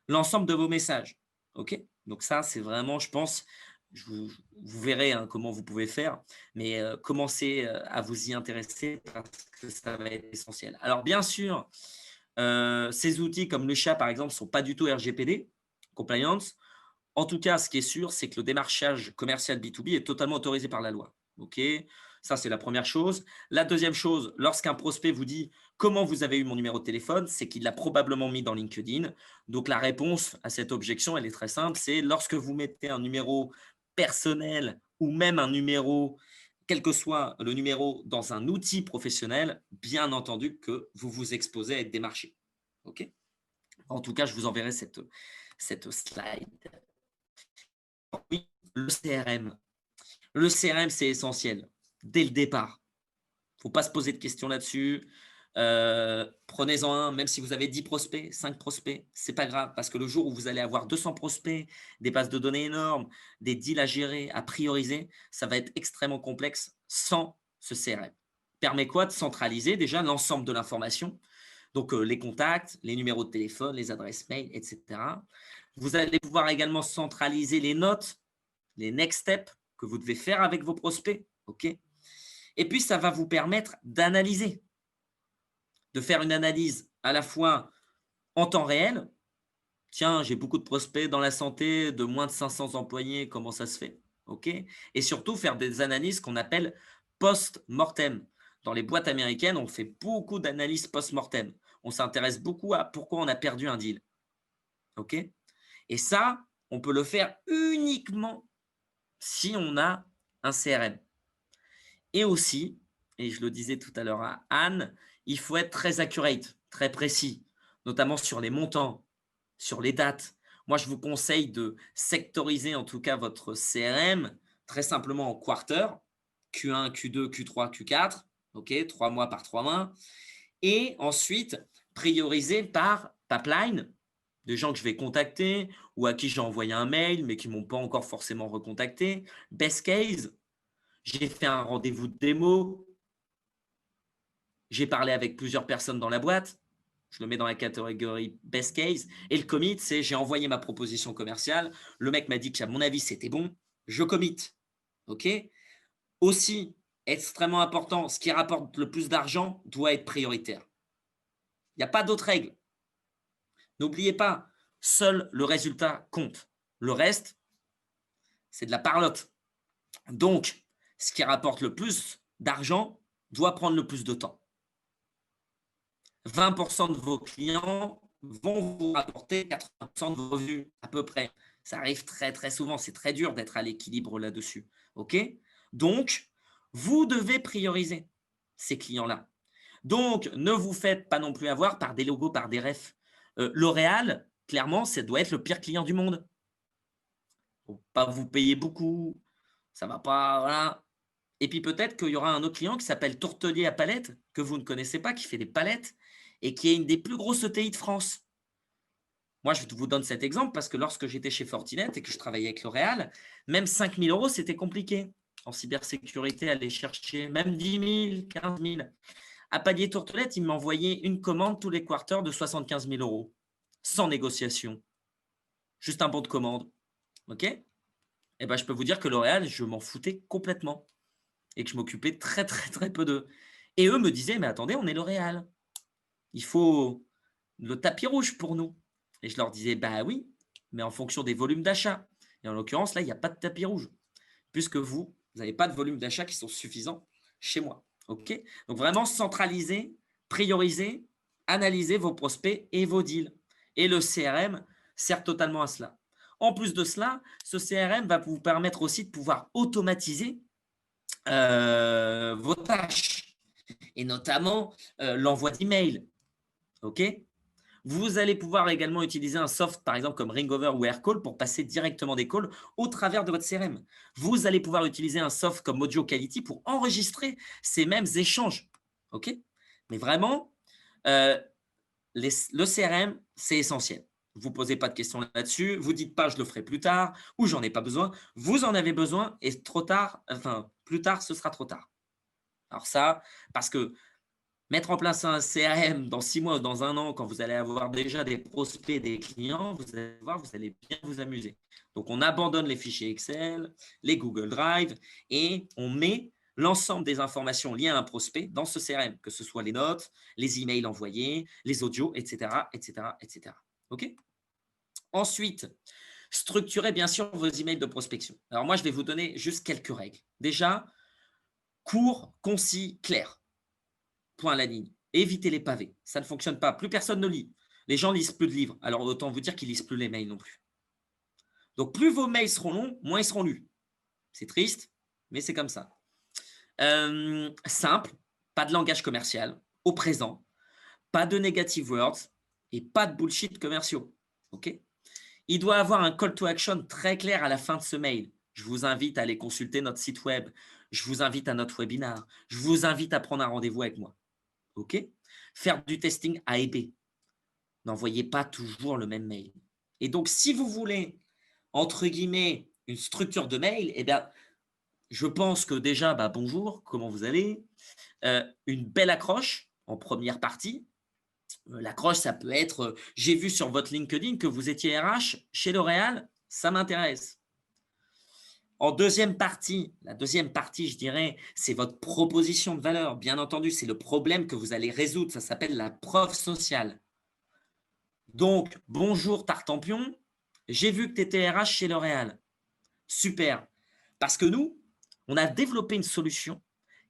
l'ensemble de vos messages. Donc ça, c'est vraiment, je pense, vous verrez comment vous pouvez faire, mais commencez à vous y intéresser parce que ça va être essentiel. Alors bien sûr, ces outils comme Lucia, par exemple, ne sont pas du tout RGPD, compliance. En tout cas, ce qui est sûr, c'est que le démarchage commercial B2B est totalement autorisé par la loi. Ça, c'est la première chose. La deuxième chose, lorsqu'un prospect vous dit « Comment vous avez eu mon numéro de téléphone ?» c'est qu'il l'a probablement mis dans LinkedIn. Donc, la réponse à cette objection, elle est très simple. C'est lorsque vous mettez un numéro personnel ou même un numéro, quel que soit le numéro, dans un outil professionnel, bien entendu que vous vous exposez à être démarché. En tout cas, je vous enverrai cette slide. Oui, le CRM. Le CRM, c'est essentiel dès le départ. Il ne faut pas se poser de questions là-dessus. Prenez-en un, même si vous avez 10 prospects, 5 prospects, ce n'est pas grave parce que le jour où vous allez avoir 200 prospects, des bases de données énormes, des deals à gérer, à prioriser, ça va être extrêmement complexe sans ce CRM. Permet quoi? De centraliser déjà l'ensemble de l'information, donc les contacts, les numéros de téléphone, les adresses mail, etc. Vous allez pouvoir également centraliser les notes, les next steps que vous devez faire avec vos prospects. Et puis, ça va vous permettre d'analyser, de faire une analyse à la fois en temps réel. Tiens, j'ai beaucoup de prospects dans la santé, de moins de 500 employés, comment ça se fait? Et surtout, faire des analyses qu'on appelle post-mortem. Dans les boîtes américaines, on fait beaucoup d'analyses post-mortem. On s'intéresse beaucoup à pourquoi on a perdu un deal. Et ça, on peut le faire uniquement si on a un CRM. Et aussi, et je le disais tout à l'heure à Anne, il faut être très accurate, très précis, notamment sur les montants, sur les dates. Moi, je vous conseille de sectoriser en tout cas votre CRM très simplement en quarter, Q1, Q2, Q3, Q4, 3 mois par 3 mois. Et ensuite, prioriser par pipeline, des gens que je vais contacter ou à qui j'ai envoyé un mail mais qui ne m'ont pas encore forcément recontacté. Best case, j'ai fait un rendez-vous de démo, j'ai parlé avec plusieurs personnes dans la boîte, je le mets dans la catégorie best case. Et le commit, c'est j'ai envoyé ma proposition commerciale, le mec m'a dit qu'à mon avis, c'était bon, je commit. Aussi, extrêmement important, ce qui rapporte le plus d'argent doit être prioritaire. Il n'y a pas d'autre règle. N'oubliez pas, seul le résultat compte. Le reste, c'est de la parlotte. Donc, ce qui rapporte le plus d'argent doit prendre le plus de temps. 20% de vos clients vont vous rapporter 80% de vos revenus, à peu près. Ça arrive très, très souvent. C'est très dur d'être à l'équilibre là-dessus. Donc, vous devez prioriser ces clients-là. Donc, ne vous faites pas non plus avoir par des logos, par des refs. L'Oréal, clairement, ça doit être le pire client du monde. Il ne faut pas vous payer beaucoup. Ça ne va pas, voilà. Et puis peut-être qu'il y aura un autre client qui s'appelle Tourtelier à Palettes, que vous ne connaissez pas, qui fait des palettes et qui est une des plus grosses ETI de France. Moi, je vous donne cet exemple parce que lorsque j'étais chez Fortinet et que je travaillais avec L'Oréal, même 5 000 euros, c'était compliqué. En cybersécurité, aller chercher même 10 000, 15 000. À Palier Tourtelette, il m'envoyait une commande tous les quarters de 75 000 euros, sans négociation. Juste un bon de commande. OK? Eh ben, je peux vous dire que L'Oréal, je m'en foutais complètement et que je m'occupais très, très, très peu d'eux. Et eux me disaient, mais attendez, on est L'Oréal. Il faut le tapis rouge pour nous. Et je leur disais, bah oui, mais en fonction des volumes d'achat. Et en l'occurrence, là, il n'y a pas de tapis rouge, puisque vous n'avez pas de volume d'achat qui sont suffisants chez moi. OK? Donc, vraiment centraliser, prioriser, analyser vos prospects et vos deals. Et le CRM sert totalement à cela. En plus de cela, ce CRM va vous permettre aussi de pouvoir automatiser vos tâches, et notamment l'envoi d'emails. OK? Vous allez pouvoir également utiliser un soft, par exemple, comme Ringover ou Aircall pour passer directement des calls au travers de votre CRM. Vous allez pouvoir utiliser un soft comme Audio Quality pour enregistrer ces mêmes échanges. OK? Mais vraiment, le CRM, c'est essentiel. Vous ne posez pas de questions là-dessus. Vous ne dites pas « je le ferai plus tard » ou « j'en ai pas besoin ». Vous en avez besoin et trop tard, enfin, plus tard, ce sera trop tard. Alors ça, parce que mettre en place un CRM dans 6 mois ou dans 1 an, quand vous allez avoir déjà des prospects, des clients, vous allez voir, vous allez bien vous amuser. Donc, on abandonne les fichiers Excel, les Google Drive et on met l'ensemble des informations liées à un prospect dans ce CRM, que ce soit les notes, les emails envoyés, les audios, etc., etc., etc. OK? Ensuite, structurez bien sûr vos emails de prospection. Alors, moi, je vais vous donner juste quelques règles. Déjà, court, concis, clair. Point à la ligne. Évitez les pavés. Ça ne fonctionne pas. Plus personne ne lit. Les gens lisent plus de livres. Alors, autant vous dire qu'ils lisent plus les mails non plus. Donc, plus vos mails seront longs, moins ils seront lus. C'est triste, mais c'est comme ça. Simple, pas de langage commercial, au présent, pas de negative words et pas de bullshit commerciaux. OK? Il doit avoir un call to action très clair à la fin de ce mail. Je vous invite à aller consulter notre site web. Je vous invite à notre webinar. Je vous invite à prendre un rendez-vous avec moi. OK? Faire du testing A et B. N'envoyez pas toujours le même mail. Et donc, si vous voulez, entre guillemets, une structure de mail, eh bien, je pense que déjà, bonjour, comment vous allez? Une belle accroche en première partie. L'accroche, ça peut être j'ai vu sur votre LinkedIn que vous étiez RH chez L'Oréal, ça m'intéresse. En deuxième partie, la deuxième partie, je dirais, c'est votre proposition de valeur. Bien entendu, c'est le problème que vous allez résoudre. Ça s'appelle la preuve sociale. Donc, bonjour Tartampion, j'ai vu que tu étais RH chez L'Oréal. Super. Parce que nous, on a développé une solution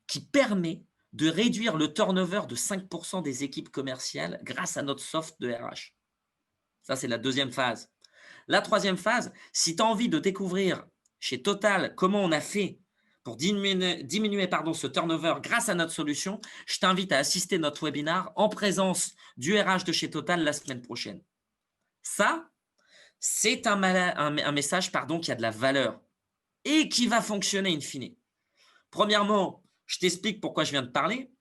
qui permet de réduire le turnover de 5% des équipes commerciales grâce à notre soft de RH. Ça, c'est la deuxième phase. La troisième phase, si tu as envie de découvrir chez Total comment on a fait pour diminuer ce turnover grâce à notre solution, je t'invite à assister à notre webinar en présence du RH de chez Total la semaine prochaine. Ça, c'est un message qui a de la valeur et qui va fonctionner in fine. Premièrement, je t'explique pourquoi je viens de parler.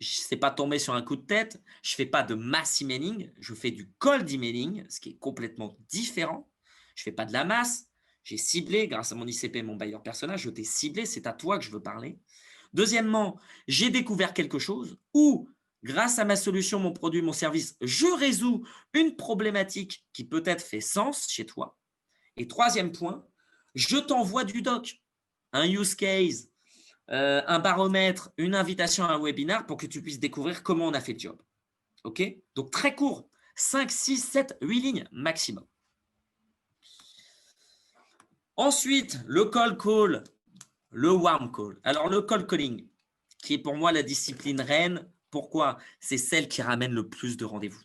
Je ne sais pas tomber sur un coup de tête. Je ne fais pas de mass emailing. Je fais du cold emailing, ce qui est complètement différent. Je ne fais pas de la masse. J'ai ciblé, grâce à mon ICP, mon buyer persona, je t'ai ciblé. C'est à toi que je veux parler. Deuxièmement, j'ai découvert quelque chose où, grâce à ma solution, mon produit, mon service, je résous une problématique qui peut-être fait sens chez toi. Et troisième point, je t'envoie du doc, un use case, un baromètre, une invitation à un webinar pour que tu puisses découvrir comment on a fait le job. OK? Donc, très court, 5, 6, 7, 8 lignes maximum. Ensuite, le cold call, le warm call. Alors, le cold calling, qui est pour moi la discipline reine. Pourquoi? C'est celle qui ramène le plus de rendez-vous.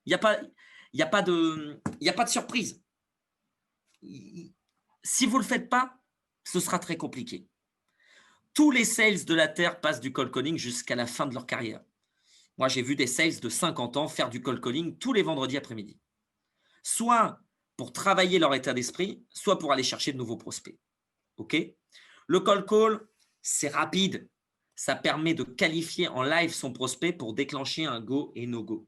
Il n'y a pas de surprise. Si vous ne le faites pas, ce sera très compliqué. Tous les sales de la Terre passent du cold calling jusqu'à la fin de leur carrière. Moi, j'ai vu des sales de 50 ans faire du cold calling tous les vendredis après-midi. Soit pour travailler leur état d'esprit, soit pour aller chercher de nouveaux prospects. OK? Le cold call, c'est rapide. Ça permet de qualifier en live son prospect pour déclencher un go et no go.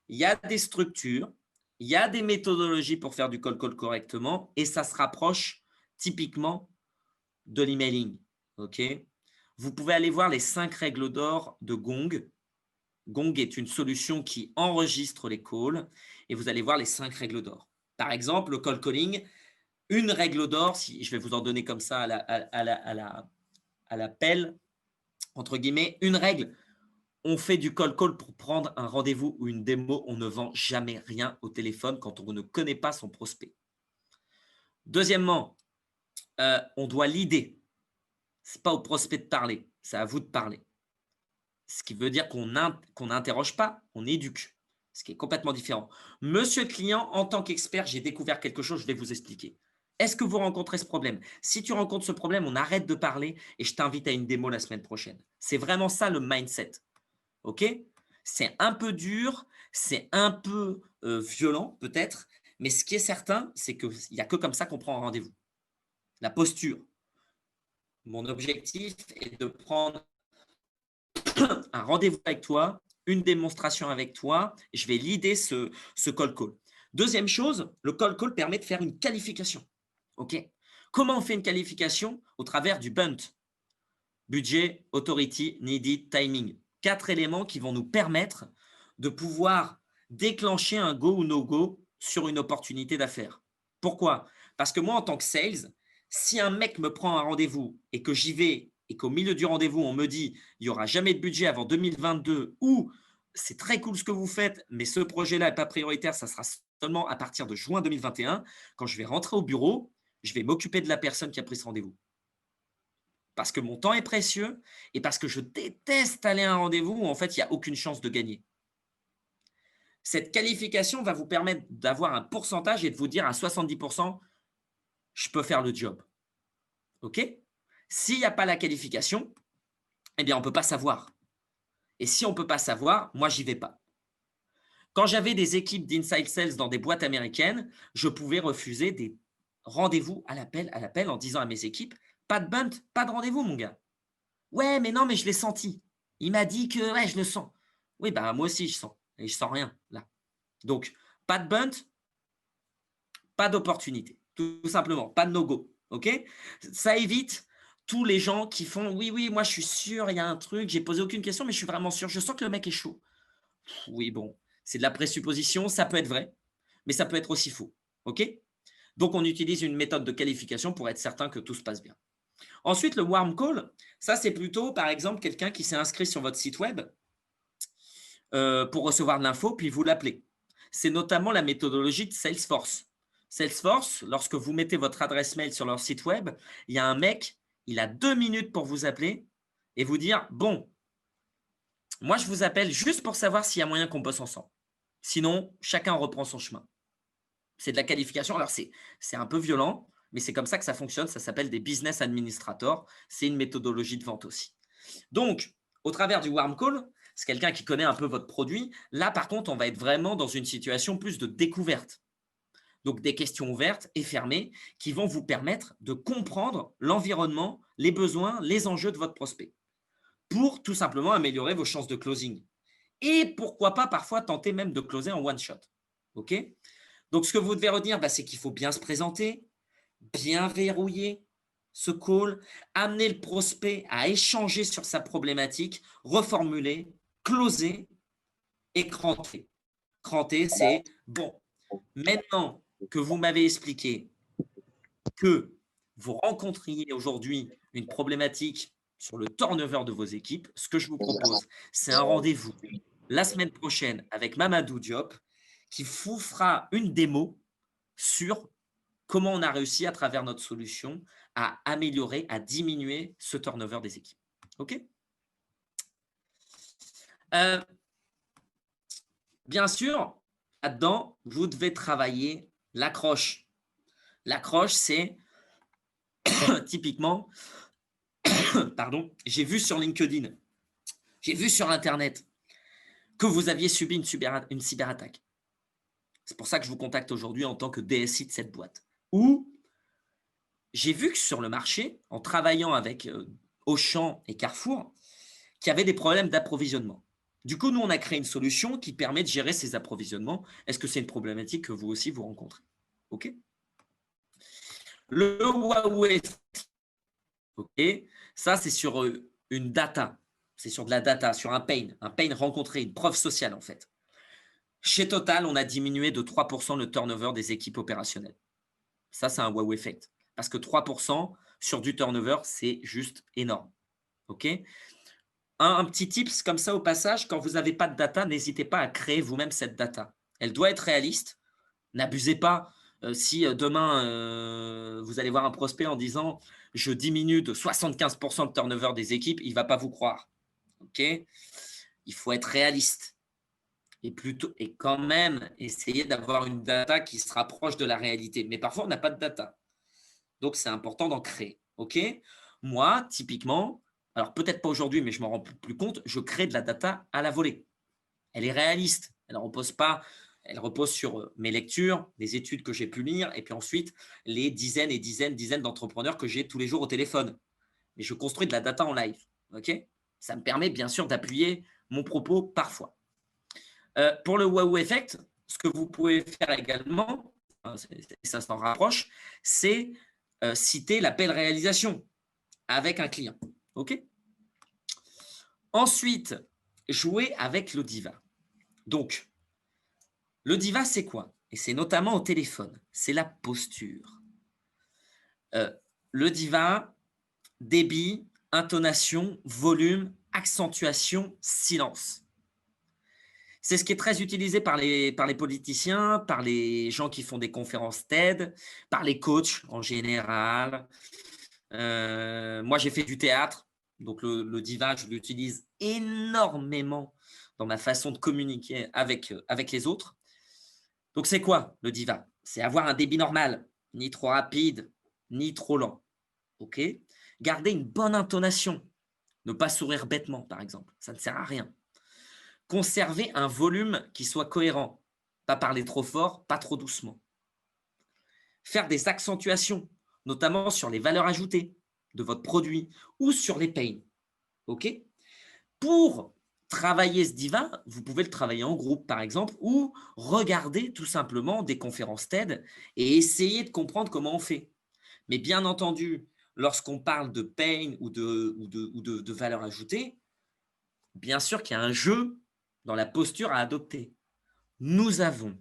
Il y a des structures, il y a des méthodologies pour faire du cold call correctement et ça se rapproche typiquement de l'emailing. Okay, vous pouvez aller voir les 5 règles d'or de Gong. Gong est une solution qui enregistre les calls et vous allez voir les 5 règles d'or. Par exemple, le cold calling, une règle d'or, si je vais vous en donner comme ça à l'appel, entre guillemets, une règle. On fait du cold call pour prendre un rendez-vous ou une démo. On ne vend jamais rien au téléphone quand on ne connaît pas son prospect. Deuxièmement, on doit leader. Ce n'est pas au prospect de parler, c'est à vous de parler. Ce qui veut dire qu'on n'interroge pas, on éduque. Ce qui est complètement différent. Monsieur le client, en tant qu'expert, j'ai découvert quelque chose, je vais vous expliquer. Est-ce que vous rencontrez ce problème? Si tu rencontres ce problème, on arrête de parler et je t'invite à une démo la semaine prochaine. C'est vraiment ça le mindset. OK? C'est un peu dur, c'est un peu violent peut-être, mais ce qui est certain, c'est qu'il n'y a que comme ça qu'on prend un rendez-vous. La posture. Mon objectif est de prendre un rendez-vous avec toi, une démonstration avec toi, et je vais leader ce cold call. Deuxième chose, le cold call permet de faire une qualification. OK? Comment on fait une qualification? Au travers du BUNT. Budget, authority, needed, timing. 4 éléments qui vont nous permettre de pouvoir déclencher un go ou no go sur une opportunité d'affaires. Pourquoi? Parce que moi, en tant que sales, si un mec me prend un rendez-vous et que j'y vais et qu'au milieu du rendez-vous, on me dit il n'y aura jamais de budget avant 2022 ou c'est très cool ce que vous faites, mais ce projet-là n'est pas prioritaire, ça sera seulement à partir de juin 2021, quand je vais rentrer au bureau, je vais m'occuper de la personne qui a pris ce rendez-vous. Parce que mon temps est précieux et parce que je déteste aller à un rendez-vous où en fait, il n'y a aucune chance de gagner. Cette qualification va vous permettre d'avoir un pourcentage et de vous dire à 70%, je peux faire le job. OK? S'il n'y a pas la qualification, eh bien, on ne peut pas savoir. Et si on ne peut pas savoir, moi, j'y vais pas. Quand j'avais des équipes d'inside sales dans des boîtes américaines, je pouvais refuser des rendez-vous à l'appel en disant à mes équipes, pas de bunt, pas de rendez-vous, mon gars. Ouais, mais non, mais je l'ai senti. Il m'a dit que, ouais, je le sens. Oui, bah, moi aussi, je sens. Et je sens rien, là. Donc, pas de bunt, pas d'opportunité. Tout simplement, pas de no-go. OK? Ça évite tous les gens qui font « Oui, moi, je suis sûr, il y a un truc, j'ai posé aucune question, mais je suis vraiment sûr. Je sens que le mec est chaud. » Oui, bon, c'est de la présupposition. Ça peut être vrai, mais ça peut être aussi faux. OK? Donc, on utilise une méthode de qualification pour être certain que tout se passe bien. Ensuite, le warm call, ça, c'est plutôt, par exemple, quelqu'un qui s'est inscrit sur votre site web pour recevoir de l'info, puis vous l'appelez. C'est notamment la méthodologie de Salesforce. Salesforce, lorsque vous mettez votre adresse mail sur leur site web, il y a un mec, il a 2 minutes pour vous appeler et vous dire « Bon, moi, je vous appelle juste pour savoir s'il y a moyen qu'on bosse ensemble. Sinon, chacun reprend son chemin. » C'est de la qualification. Alors, c'est un peu violent, mais c'est comme ça que ça fonctionne. Ça s'appelle des business administrators. C'est une méthodologie de vente aussi. Donc, au travers du warm call, c'est quelqu'un qui connaît un peu votre produit. Là, par contre, on va être vraiment dans une situation plus de découverte. Donc, des questions ouvertes et fermées qui vont vous permettre de comprendre l'environnement, les besoins, les enjeux de votre prospect pour tout simplement améliorer vos chances de closing. Et pourquoi pas parfois tenter même de closer en one shot. OK? Donc, ce que vous devez retenir, c'est qu'il faut bien se présenter, bien verrouiller ce call, amener le prospect à échanger sur sa problématique, reformuler, closer et cranter. Cranter, c'est bon. Maintenant que vous m'avez expliqué que vous rencontriez aujourd'hui une problématique sur le turnover de vos équipes, ce que je vous propose, c'est un rendez-vous la semaine prochaine avec Mamadou Diop qui vous fera une démo sur comment on a réussi à travers notre solution à améliorer, à diminuer ce turnover des équipes. OK? Bien sûr, là-dedans, vous devez travailler l'accroche. L'accroche, c'est typiquement, pardon, j'ai vu sur LinkedIn, j'ai vu sur Internet que vous aviez subi une cyberattaque. C'est pour ça que je vous contacte aujourd'hui en tant que DSI de cette boîte. Ou j'ai vu que sur le marché, en travaillant avec Auchan et Carrefour, qu'il y avait des problèmes d'approvisionnement. Du coup, nous, on a créé une solution qui permet de gérer ces approvisionnements. Est-ce que c'est une problématique que vous aussi, vous rencontrez? OK. Le Huawei, OK, ça, c'est sur une data. C'est sur de la data, sur un pain rencontré, une preuve sociale, en fait. Chez Total, on a diminué de 3% le turnover des équipes opérationnelles. Ça, c'est un wow effect. Parce que 3% sur du turnover, c'est juste énorme. OK. Un petit tips comme ça au passage, quand vous n'avez pas de data, n'hésitez pas à créer vous-même cette data. Elle doit être réaliste. N'abusez pas. Si demain, vous allez voir un prospect en disant « je diminue de 75% le turnover des équipes », il ne va pas vous croire. OK. Il faut être réaliste. Et quand même essayer d'avoir une data qui se rapproche de la réalité. Mais parfois, on n'a pas de data. Donc, c'est important d'en créer. OK. Moi, typiquement, alors peut-être pas aujourd'hui, mais je m'en rends plus compte, je crée de la data à la volée. Elle est réaliste. Elle repose sur mes lectures, les études que j'ai pu lire, et puis ensuite, les dizaines et dizaines d'entrepreneurs que j'ai tous les jours au téléphone. Mais je construis de la data en live. OK. Ça me permet bien sûr d'appuyer mon propos parfois. Pour le wow effect, ce que vous pouvez faire également, ça s'en rapproche, c'est citer la belle réalisation avec un client. OK. Ensuite, jouer avec le diva. Donc, le diva, c'est quoi? Et c'est notamment au téléphone. C'est la posture. Le diva, débit, intonation, volume, accentuation, silence. C'est ce qui est très utilisé par les politiciens, par les gens qui font des conférences TED, par les coachs en général. Moi, j'ai fait du théâtre, donc le diva, je l'utilise énormément dans ma façon de communiquer avec les autres. Donc, c'est quoi le diva? C'est avoir un débit normal, ni trop rapide, ni trop lent. OK? Garder une bonne intonation. Ne pas sourire bêtement, par exemple. Ça ne sert à rien. Conserver un volume qui soit cohérent. Pas parler trop fort, pas trop doucement. Faire des accentuations, notamment sur les valeurs ajoutées de votre produit ou sur les pains. OK? Pour travailler ce diva, vous pouvez le travailler en groupe, par exemple, ou regarder tout simplement des conférences TED et essayer de comprendre comment on fait. Mais bien entendu, lorsqu'on parle de pain ou de valeur ajoutée, bien sûr qu'il y a un jeu dans la posture à adopter. Nous avons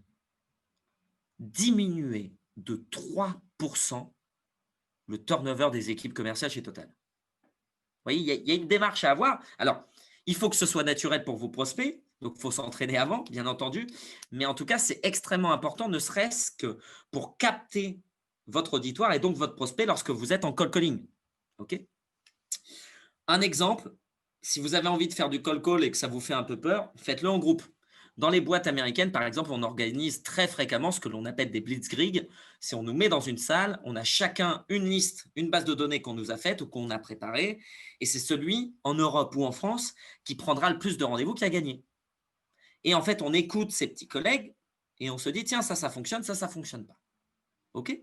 diminué de 3% le turnover des équipes commerciales chez Total. Vous voyez, il y a une démarche à avoir. Alors, il faut que ce soit naturel pour vos prospects, donc il faut s'entraîner avant, bien entendu. Mais en tout cas, c'est extrêmement important, ne serait-ce que pour capter votre auditoire et donc votre prospect lorsque vous êtes en cold calling. OK ? Un exemple, si vous avez envie de faire du cold call et que ça vous fait un peu peur, faites-le en groupe. Dans les boîtes américaines, par exemple, on organise très fréquemment ce que l'on appelle des blitzkrieg. Si on nous met dans une salle, on a chacun une liste, une base de données qu'on nous a faite ou qu'on a préparée. Et c'est celui, en Europe ou en France, qui prendra le plus de rendez-vous qui a gagné. Et en fait, on écoute ses petits collègues et on se dit, tiens, ça fonctionne, ça ne fonctionne pas. OK ?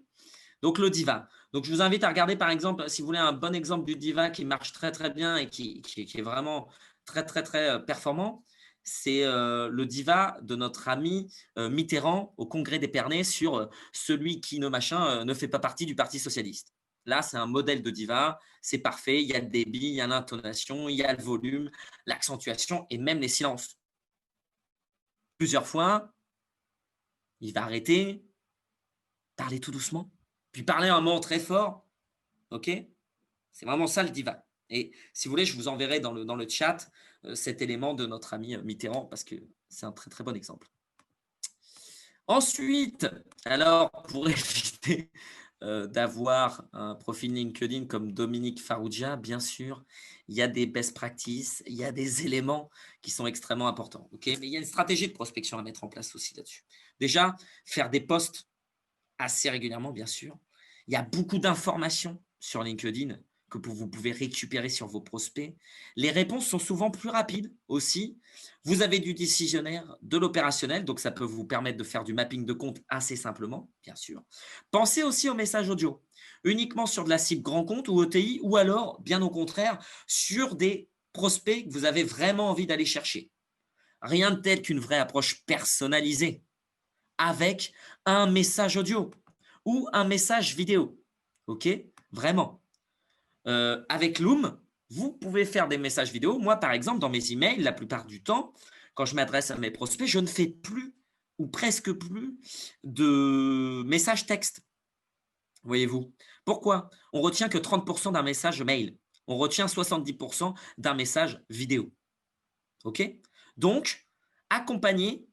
Donc, le diva. Donc, je vous invite à regarder, par exemple, si vous voulez un bon exemple du diva qui marche très, très bien et qui est vraiment très, très, très performant, c'est le diva de notre ami Mitterrand au Congrès d'Épernay sur celui qui ne fait pas partie du Parti socialiste. Là, c'est un modèle de diva, c'est parfait, il y a le débit, il y a l'intonation, il y a le volume, l'accentuation et même les silences. Plusieurs fois, il va arrêter, parler tout doucement, puis parler un mot très fort. OK ? C'est vraiment ça le diva. Et si vous voulez, je vous enverrai dans le chat cet élément de notre ami Mitterrand parce que c'est un très, très bon exemple. Ensuite, alors, pour éviter d'avoir un profil LinkedIn comme Dominique Farrugia, bien sûr, il y a des best practices, il y a des éléments qui sont extrêmement importants. Okay ? Mais il y a une stratégie de prospection à mettre en place aussi là-dessus. Déjà, faire des posts assez régulièrement, bien sûr. Il y a beaucoup d'informations sur LinkedIn que vous pouvez récupérer sur vos prospects. Les réponses sont souvent plus rapides aussi. Vous avez du décisionnaire, de l'opérationnel, donc ça peut vous permettre de faire du mapping de compte assez simplement, bien sûr. Pensez aussi au message audio, uniquement sur de la cible grand compte ou ETI, ou alors, bien au contraire, sur des prospects que vous avez vraiment envie d'aller chercher. Rien de tel qu'une vraie approche personnalisée avec un message audio ou un message vidéo. OK? Vraiment. Avec Loom, vous pouvez faire des messages vidéo. Moi, par exemple, dans mes emails, la plupart du temps, quand je m'adresse à mes prospects, je ne fais plus ou presque plus de messages texte. Voyez-vous. Pourquoi? On retient que 30% d'un message mail. On retient 70% d'un message vidéo. OK? Donc, accompagnez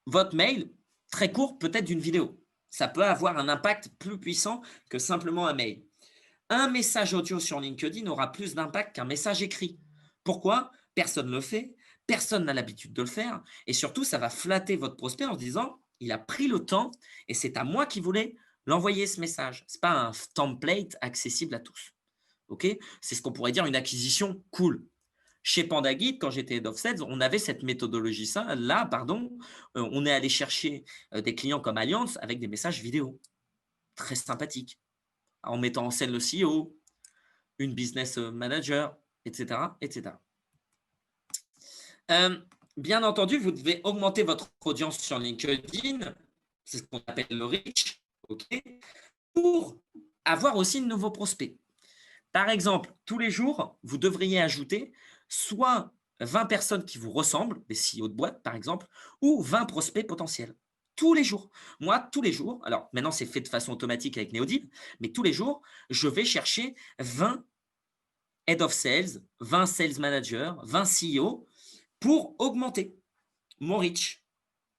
votre mail très court, peut-être d'une vidéo. Ça peut avoir un impact plus puissant que simplement un mail. Un message audio sur LinkedIn aura plus d'impact qu'un message écrit. Pourquoi? Personne ne le fait, personne n'a l'habitude de le faire, et surtout, ça va flatter votre prospect en se disant « il a pris le temps et c'est à moi qui voulais l'envoyer ce message ». Ce n'est pas un template accessible à tous. Okay? C'est ce qu'on pourrait dire une acquisition cool. Chez PandaGuide, quand j'étais Head of Sales, on avait cette méthodologie-là, on est allé chercher des clients comme Allianz avec des messages vidéo. Très sympathiques. En mettant en scène le CEO, une business manager, etc. etc. Bien entendu, vous devez augmenter votre audience sur LinkedIn, c'est ce qu'on appelle le reach, okay, pour avoir aussi de nouveaux prospects. Par exemple, tous les jours, vous devriez ajouter soit 20 personnes qui vous ressemblent, des CEO de boîte par exemple, ou 20 prospects potentiels. Tous les jours. Moi, tous les jours, alors maintenant c'est fait de façon automatique avec Neodip, mais tous les jours, je vais chercher 20 Head of Sales, 20 Sales Managers, 20 CEO pour augmenter mon reach.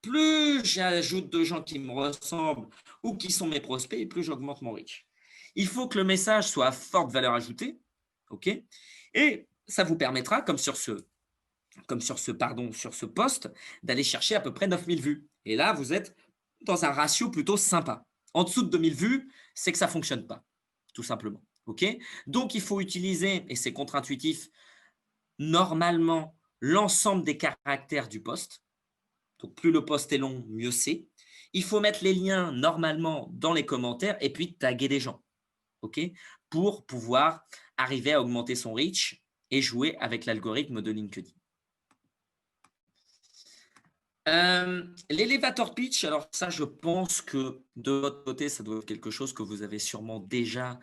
Plus j'ajoute de gens qui me ressemblent ou qui sont mes prospects, et plus j'augmente mon reach. Il faut que le message soit à forte valeur ajoutée, ok, et ça vous permettra, comme sur ce post, d'aller chercher à peu près 9000 vues. Et là, vous êtes dans un ratio plutôt sympa. En dessous de 2000 vues, c'est que ça ne fonctionne pas, tout simplement. Okay, donc, il faut utiliser, et c'est contre-intuitif, normalement, l'ensemble des caractères du post. Donc, plus le post est long, mieux c'est. Il faut mettre les liens normalement dans les commentaires et puis taguer des gens, okay, pour pouvoir arriver à augmenter son reach et jouer avec l'algorithme de LinkedIn. L'elevator pitch, alors ça, je pense que de votre côté, ça doit être quelque chose que vous avez sûrement déjà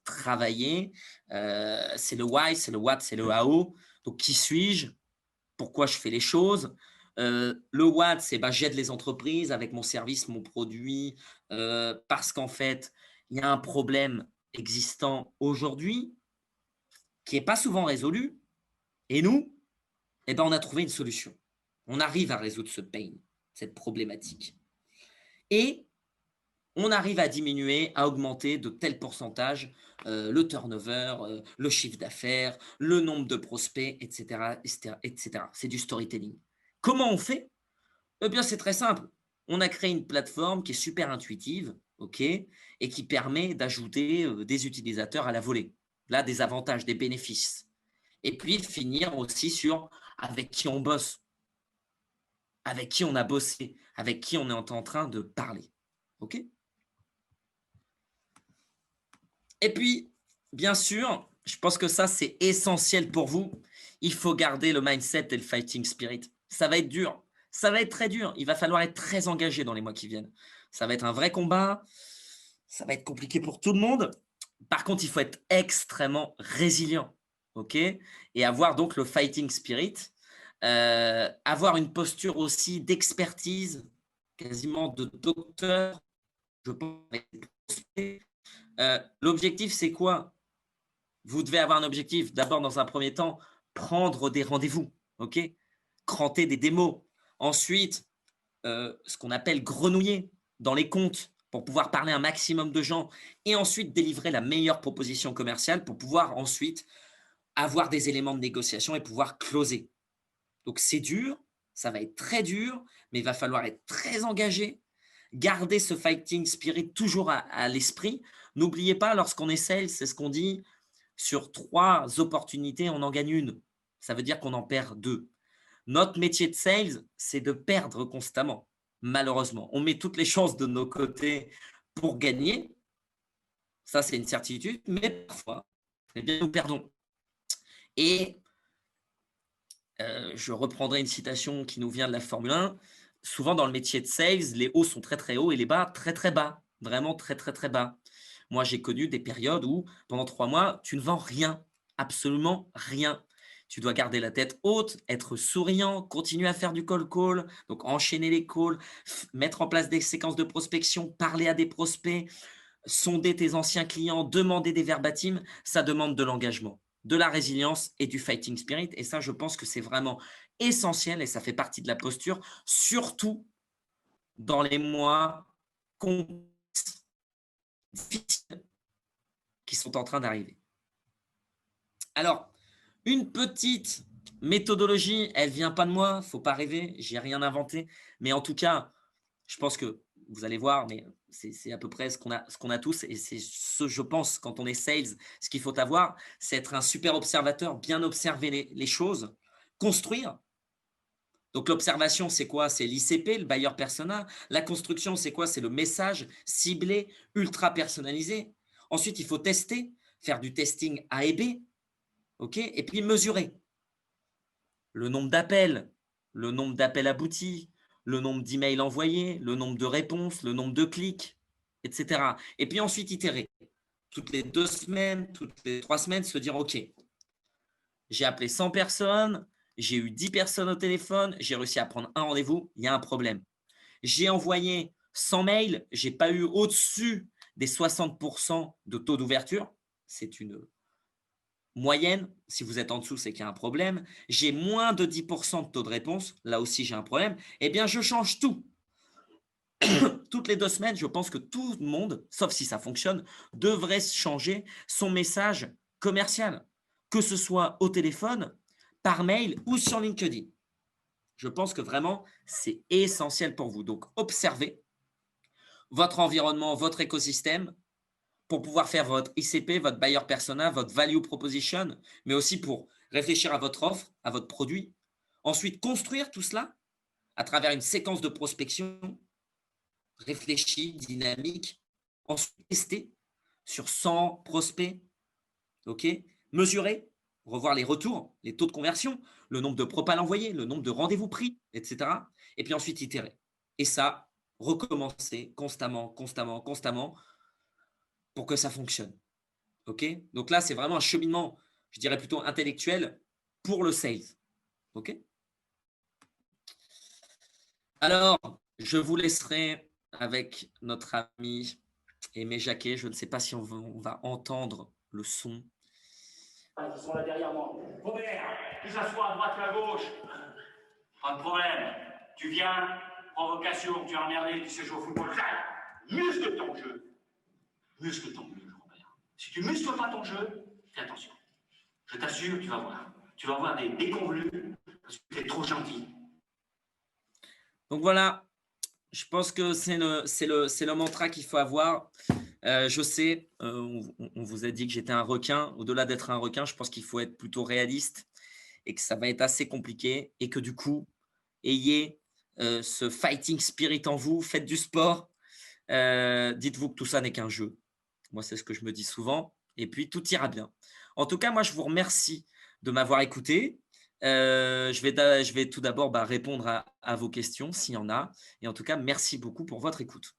travaillé. C'est le why, c'est le what, c'est le how. Donc, qui suis-je? Pourquoi je fais les choses? Le what, c'est j'aide les entreprises avec mon service, mon produit, parce qu'en fait, il y a un problème existant aujourd'hui qui n'est pas souvent résolu. Et nous, on a trouvé une solution. On arrive à résoudre ce pain, cette problématique. Et on arrive à diminuer, à augmenter de tel pourcentage le turnover, le chiffre d'affaires, le nombre de prospects, etc. etc. C'est du storytelling. Comment on fait? Eh bien, c'est très simple. On a créé une plateforme qui est super intuitive, okay, et qui permet d'ajouter des utilisateurs à la volée. Là, des avantages, des bénéfices. Et puis, finir aussi sur avec qui on bosse, avec qui on a bossé, avec qui on est en train de parler. OK? Et puis, bien sûr, je pense que ça, c'est essentiel pour vous. Il faut garder le mindset et le fighting spirit. Ça va être dur. Ça va être très dur. Il va falloir être très engagé dans les mois qui viennent. Ça va être un vrai combat. Ça va être compliqué pour tout le monde. Par contre, il faut être extrêmement résilient. OK? Et avoir donc le fighting spirit. Avoir une posture aussi d'expertise, quasiment de docteur. Je pense. L'objectif, c'est quoi? Vous devez avoir un objectif. D'abord, dans un premier temps, prendre des rendez-vous. OK? Cranter des démos. Ensuite, ce qu'on appelle grenouiller dans les comptes pour pouvoir parler à un maximum de gens et ensuite délivrer la meilleure proposition commerciale pour pouvoir ensuite avoir des éléments de négociation et pouvoir closer. Donc, c'est dur, ça va être très dur, mais il va falloir être très engagé, garder ce fighting spirit toujours à l'esprit. N'oubliez pas, lorsqu'on est sales, c'est ce qu'on dit, sur 3 opportunités, on en gagne une. Ça veut dire qu'on en perd 2. Notre métier de sales, c'est de perdre constamment, malheureusement. On met toutes les chances de nos côtés pour gagner. Ça, c'est une certitude, mais parfois, eh bien, nous perdons. Et je reprendrai une citation qui nous vient de la Formule 1. Souvent, dans le métier de sales, les hauts sont très, très hauts et les bas, très, très bas. Vraiment très, très, très bas. Moi, j'ai connu des périodes où, pendant 3 mois, tu ne vends rien, absolument rien. Tu dois garder la tête haute, être souriant, continuer à faire du cold call, donc enchaîner les calls, mettre en place des séquences de prospection, parler à des prospects, sonder tes anciens clients, demander des verbatims. Ça demande de l'engagement, de la résilience et du fighting spirit. Et ça, je pense que c'est vraiment essentiel et ça fait partie de la posture, surtout dans les mois complexes, difficiles qui sont en train d'arriver. Alors, une petite méthodologie, elle ne vient pas de moi, il ne faut pas rêver, je n'ai rien inventé. Mais en tout cas, je pense que vous allez voir, mais c'est à peu près ce qu'on a tous. Et c'est ce, je pense, quand on est sales, ce qu'il faut avoir, c'est être un super observateur, bien observer les choses, construire. Donc, l'observation, c'est quoi? C'est l'ICP, le buyer persona. La construction, c'est quoi? C'est le message ciblé, ultra personnalisé. Ensuite, il faut tester, faire du testing A et B. OK? Et puis, mesurer le nombre d'appels aboutis, le nombre d'emails envoyés, le nombre de réponses, le nombre de clics, etc. Et puis ensuite, itérer. Toutes les 2 semaines, toutes les 3 semaines, se dire, OK, j'ai appelé 100 personnes, j'ai eu 10 personnes au téléphone, j'ai réussi à prendre un rendez-vous, il y a un problème. J'ai envoyé 100 mails, je n'ai pas eu au-dessus des 60% de taux d'ouverture. C'est une moyenne. Si vous êtes en dessous, c'est qu'il y a un problème. J'ai moins de 10% de taux de réponse. Là aussi, j'ai un problème. Eh bien, je change tout. Toutes les 2 semaines, je pense que tout le monde, sauf si ça fonctionne, devrait changer son message commercial, que ce soit au téléphone, par mail ou sur LinkedIn. Je pense que vraiment, c'est essentiel pour vous. Donc, observez votre environnement, votre écosystème pour pouvoir faire votre ICP, votre buyer persona, votre value proposition, mais aussi pour réfléchir à votre offre, à votre produit. Ensuite, construire tout cela à travers une séquence de prospection réfléchie, dynamique. Ensuite, tester sur 100 prospects. OK? Mesurer, revoir les retours, les taux de conversion, le nombre de propals envoyés, le nombre de rendez-vous pris, etc. Et puis ensuite, itérer. Et ça, recommencer constamment pour que ça fonctionne. OK? Donc là, c'est vraiment un cheminement, je dirais plutôt intellectuel pour le sales. OK? Alors, je vous laisserai avec notre ami Aimé Jacquet. Je ne sais pas si on va entendre le son. Ils sont là derrière moi. Robert, qui s'assoit à droite ou à gauche? Pas de problème. Tu viens, provocation, tu es emmerdé, tu sais jouer au football. Muscle ton jeu. Muscle ton jeu, Robert. Si tu muscles pas ton jeu, fais attention. Je t'assure, tu vas voir. Tu vas avoir des déconvenus parce que tu es trop gentil. Donc voilà, je pense que c'est le mantra qu'il faut avoir. Je sais, on vous a dit que j'étais un requin. Au-delà d'être un requin, je pense qu'il faut être plutôt réaliste et que ça va être assez compliqué et que du coup, ayez ce fighting spirit en vous, faites du sport. Dites-vous que tout ça n'est qu'un jeu. Moi, c'est ce que je me dis souvent. Et puis, tout ira bien. En tout cas, moi, je vous remercie de m'avoir écouté. Je vais tout d'abord répondre à vos questions s'il y en a. Et en tout cas, merci beaucoup pour votre écoute.